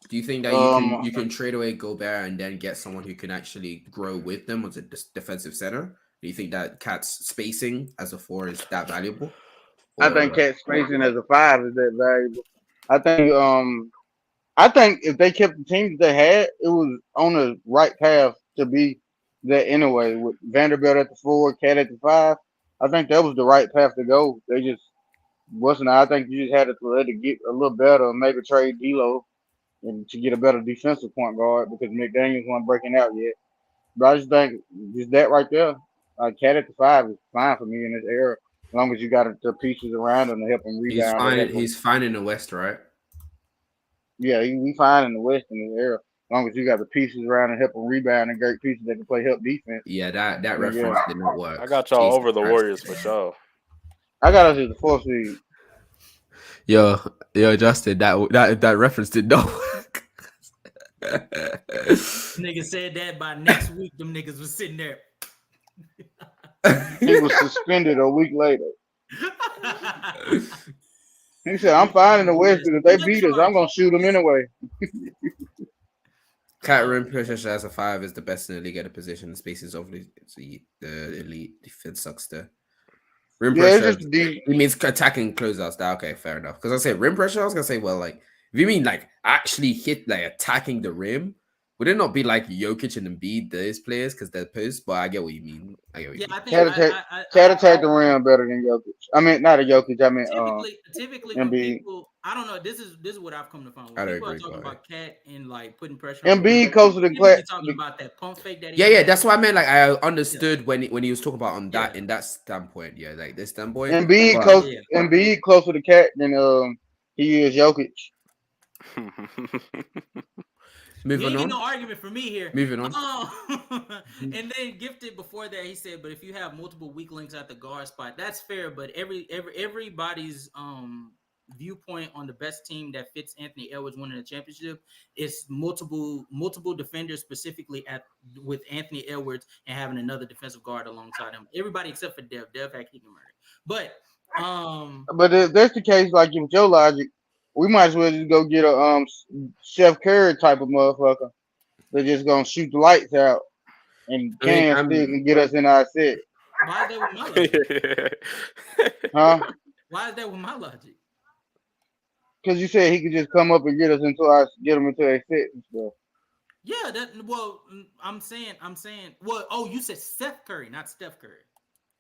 Do you think that you can trade away Gobert and then get someone who can actually grow with them as a defensive center? Do you think that Cat's spacing as a 4 is that valuable? I think Cat's spacing as a 5 is that valuable. I think if they kept the teams they had, it was on the right path to be that anyway. With Vanderbilt at the 4, Cat at the 5, I think that was the right path to go. They just wasn't. I think you just had to let it get a little better, maybe trade D'Lo and to get a better defensive point guard because McDaniels wasn't breaking out yet. But I just think just that right there, Cat at the 5 is fine for me in this era, as long as you got the pieces around him to help him rebound. He's fine in the West, right? Yeah, we fine in the West in this era, as long as you got the pieces around and help him rebound and great pieces that can play help defense. Yeah, that reference did not work. I got y'all over the Warriors for sure. I got us as the 4th seed. Yo, Justin, that reference did not work. Nigga said that by next week, them niggas was sitting there. He was suspended a week later. He said, I'm fine in the West because if they beat us, I'm going to shoot them anyway. Cat rim pressure as a 5 is the best in the league at a position. The space is obviously the elite. Defense sucks there. Rim pressure. It means attacking closeouts. Okay, fair enough. Because I say rim pressure, I was gonna say, well, like if you mean like actually hit like attacking the rim, would it not be like Jokic and Embiid, those players, because they're post? But I get what you mean. Cat attack the rim better than Jokic. I mean, not a Jokic. I mean, typically when people, I don't know. This is what I've come to find. When people are talking about Cat and like putting pressure. Embiid close to the glass. Talking about that pump fake that. Yeah, that's what I meant. Like I understood when he was talking about in that standpoint. Yeah, like this standpoint. Embiid closer to Cat than he is Jokic. Moving on. No argument for me here. Moving on. And then Gifted before that, he said, but if you have multiple weak links at the guard spot, that's fair. But everybody's viewpoint on the best team that fits Anthony Edwards winning the championship is multiple defenders, specifically with Anthony Edwards and having another defensive guard alongside him. Everybody except for Dev. Dev had Keegan Murray. But if that's the case, like in Joe logic, we might as well just go get a Chef Curry type of motherfucker. They're just gonna shoot the lights out and can get us in our set. Why is that with my logic? Huh? Why is that with my logic? Because you said he could just come up and get them into a set and stuff. Yeah, I'm saying. Well, oh, you said Seth Curry, not Steph Curry.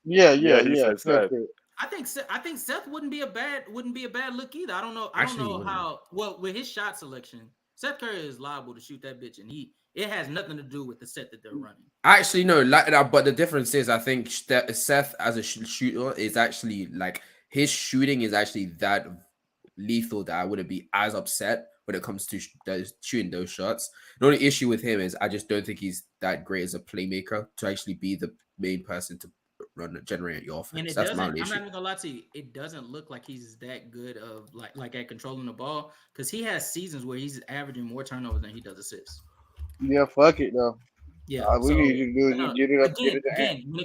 Yeah. he said Steph Seth. Curry. I think Seth wouldn't be a bad look either. I don't know Actually, how well with his shot selection, Seth Curry is liable to shoot that bitch, and it has nothing to do with the set that they're running. Actually, no, but the difference is, I think Seth as a shooter is actually like his shooting is actually that lethal that I wouldn't be as upset when it comes to shooting those shots. The only issue with him is I just don't think he's that great as a playmaker to actually be the main person to generate your offense. And it That's my doesn't. only I'm issue. not even gonna lie to you. It doesn't look like he's that good of like at controlling the ball because he has seasons where he's averaging more turnovers than he does assists. Yeah, fuck it though. Yeah, We need you to do is just get it up, get it to again. When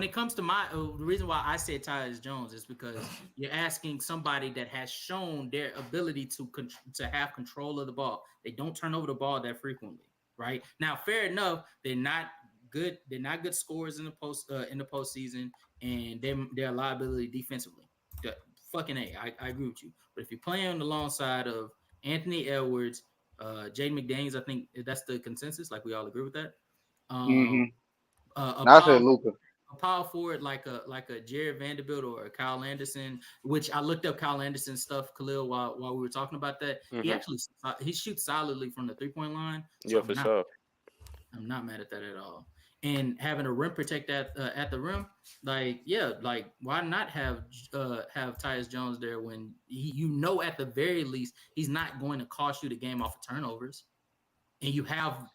it comes to my the reason why I said Tyus Jones is because you're asking somebody that has shown their ability to have control of the ball. They don't turn over the ball that frequently, right? Now, fair enough, they're not good. They're not good scorers in the postseason, and they're a liability defensively. Fucking A, I agree with you. But if you're playing alongside of Anthony Edwards, Jaden McDaniels, I think that's the consensus. Like we all agree with that. I said Luka. A power forward like a Jared Vanderbilt or a Kyle Anderson, which I looked up Kyle Anderson's stuff, Khalil, while we were talking about that. He shoots solidly from the 3-point line. So Yeah, for sure. I'm not mad at that at all. And having a rim protect at the rim, why not have Tyus Jones there when at the very least he's not going to cost you the game off of turnovers, and you have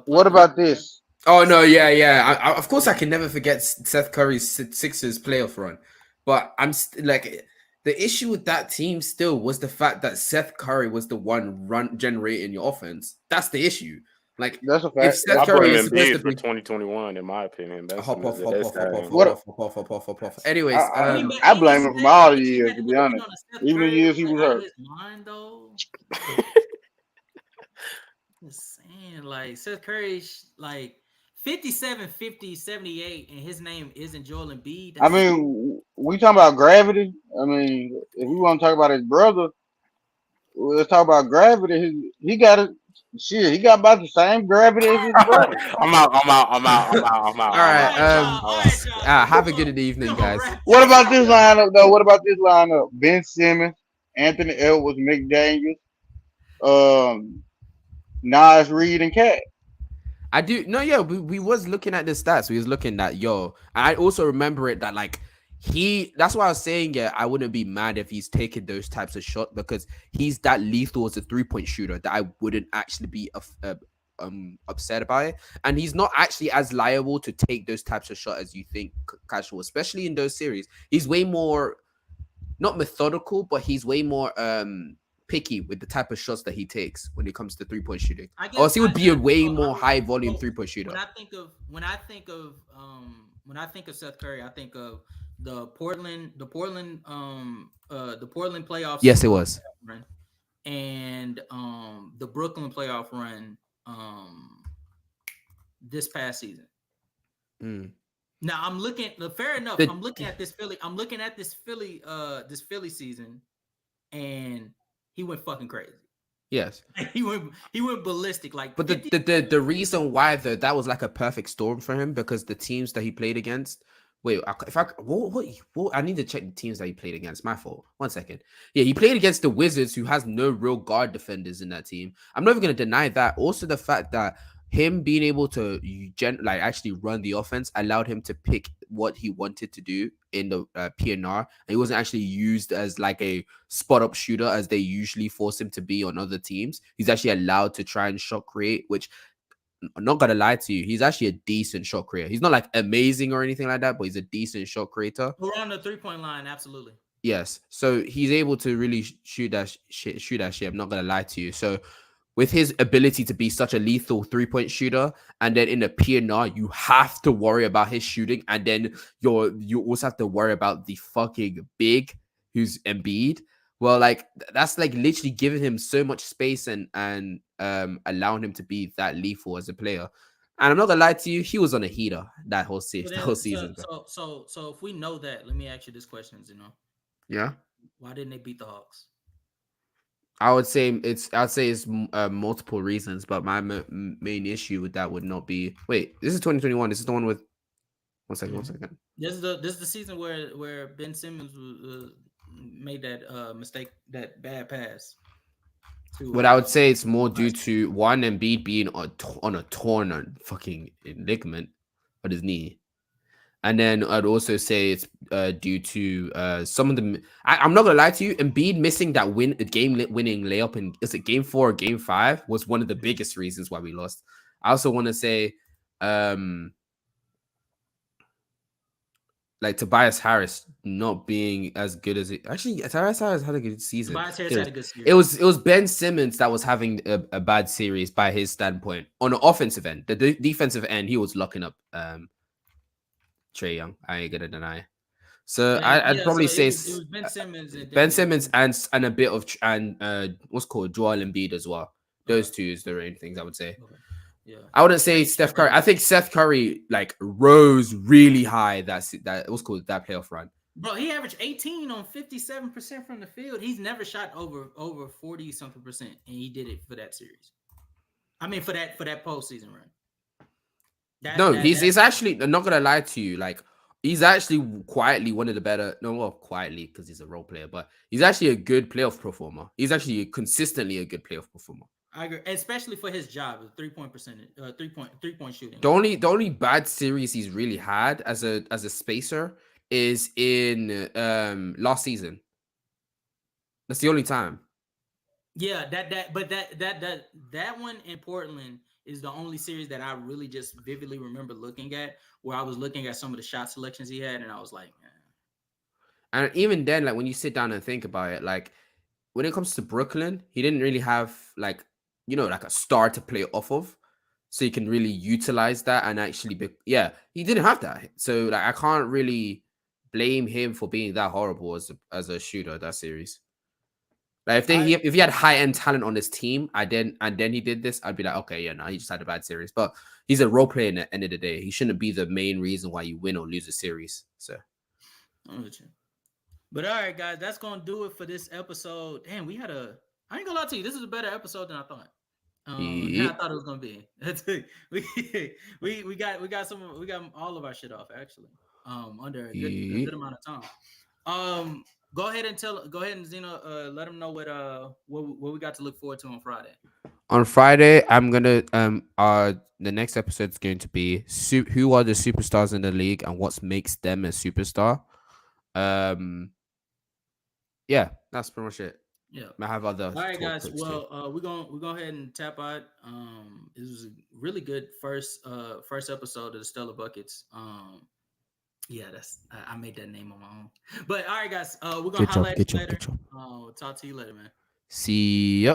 what about this? Oh no, yeah. Of course, I can never forget Seth Curry's Sixers playoff run, but I'm the issue with that team still was the fact that Seth Curry was the one generating your offense. That's the issue. Like that's a fact. If Seth I Curry blame is supposed to Embiid for be 2021, in my opinion. That's hop off. Anyways, I blame him from all the years, to be honest. Even the years he was hurt. Just saying, like Seth Curry, like 57, 50, 78, and his name isn't Joel Embiid. I mean, we talking about gravity. I mean, if we want to talk about his brother, let's talk about gravity. He got it. Shit, he got about the same gravity as his brother. I'm out. All right. Have a good evening, guys. What about this lineup, though? Ben Simmons, Anthony Edwards, McDaniels, Nas Reed, and Cat. I do. No, yeah, we was looking at the stats. We was looking at, and I also remember it that, like, that's why I was saying, I wouldn't be mad if he's taking those types of shots because he's that lethal as a 3-point shooter that I wouldn't actually be upset about it. And he's not actually as liable to take those types of shots as you think, Casual, especially in those series. He's way more, not methodical, but he's way more picky with the type of shots that he takes when it comes to 3-point shooting. Or he would be a way more high volume 3-point shooter. When I think of Seth Curry, I think of the Portland playoffs. Yes, it was. Run, and the Brooklyn playoff run this past season. Now I'm looking. Fair enough. I'm looking at this Philly. I'm looking at this Philly season, and he went fucking crazy. Yes, he went ballistic. Like, but the reason why though that was like a perfect storm for him because the teams that he played against. Wait, what? I need to check the teams that he played against. My fault. 1 second. Yeah, he played against the Wizards, who has no real guard defenders in that team. I'm not even going to deny that. Also, the fact that him being able to actually run the offense allowed him to pick what he wanted to do in the PNR, and he wasn't actually used as like a spot up shooter as they usually force him to be on other teams. He's actually allowed to try and shot create, which I'm not gonna lie to you, he's actually a decent shot creator. He's not like amazing or anything like that, but he's a decent shot creator. We're on the 3-point line, absolutely. Yes, so he's able to really shoot that shit. I'm not gonna lie to you. So with his ability to be such a lethal 3-point shooter, and then in the PNR, you have to worry about his shooting, and then you also have to worry about the fucking big who's Embiid. Well, like that's like literally giving him so much space and allowing him to be that lethal as a player. And I'm not gonna lie to you, he was on a heater that whole season. So if we know that, let me ask you this question, Yeah. Yeah. Why didn't they beat the Hawks? I'd say it's multiple reasons, but my main issue with that would not be. Wait, this is 2021. This is the one with. One second. This is the season where Ben Simmons made that mistake, that bad pass. What I would say it's more due to one, Embiid being on a torn fucking ligament on his knee, and then I'd also say it's due to some of them. I'm not gonna lie to you, Embiid missing that game-winning layup in is it game 4 or game 5 was one of the biggest reasons why we lost. I also want to say, like Tobias Harris not being as good as it actually. Tobias Harris had a good season. Tobias Harris had a good series. It was Ben Simmons that was having a bad series by his standpoint on the offensive end. The defensive end, he was locking up Trae Young. I ain't gonna deny. So I'd probably say it was Ben Simmons and Ben Simmons and a bit of what's called Joel Embiid as well. Those two is the main things I would say. Okay. Yeah. I wouldn't say Steph Curry. I think Steph Curry like rose really high that what's called that playoff run. Bro, he averaged 18 on 57% from the field. He's never shot over 40 something percent, and he did it for that series. I mean, for that postseason run. He's actually. I'm not gonna lie to you. Like he's actually quietly one of the better. No, well, quietly because he's a role player, but he's actually a good playoff performer. He's actually consistently a good playoff performer. I agree, especially for his job, 3-point percentage, 3-point shooting. The only bad series he's really had as a spacer is in last season. That's the only time. Yeah, that one in Portland is the only series that I really just vividly remember looking at, where I was looking at some of the shot selections he had, and I was like, and even then, like when you sit down and think about it, like when it comes to Brooklyn, he didn't really have like like a star to play off of, so you can really utilize that and actually he didn't have that. So like I can't really blame him for being that horrible as a shooter that series. Like if he had high end talent on his team, and then he did this, I'd be like, okay, yeah, no, he just had a bad series. But he's a role player. At the end of the day, he shouldn't be the main reason why you win or lose a series. So, but all right, guys, that's gonna do it for this episode. Damn, I ain't gonna lie to you, this is a better episode than I thought. I thought it was gonna be. we got all of our shit off actually. Under a good amount of time. Go ahead and Zeno, let them know what we got to look forward to on Friday. On Friday, I'm gonna the next episode is going to be who are the superstars in the league and what makes them a superstar. Yeah, that's pretty much it. Yeah, I have other. All right, guys. Well, we're gonna go ahead and tap out. It was a really good first episode of the Stellar Buckets. Yeah, I made that name on my own. But all right, guys. We're gonna highlight it later. Talk to you later, man. See ya.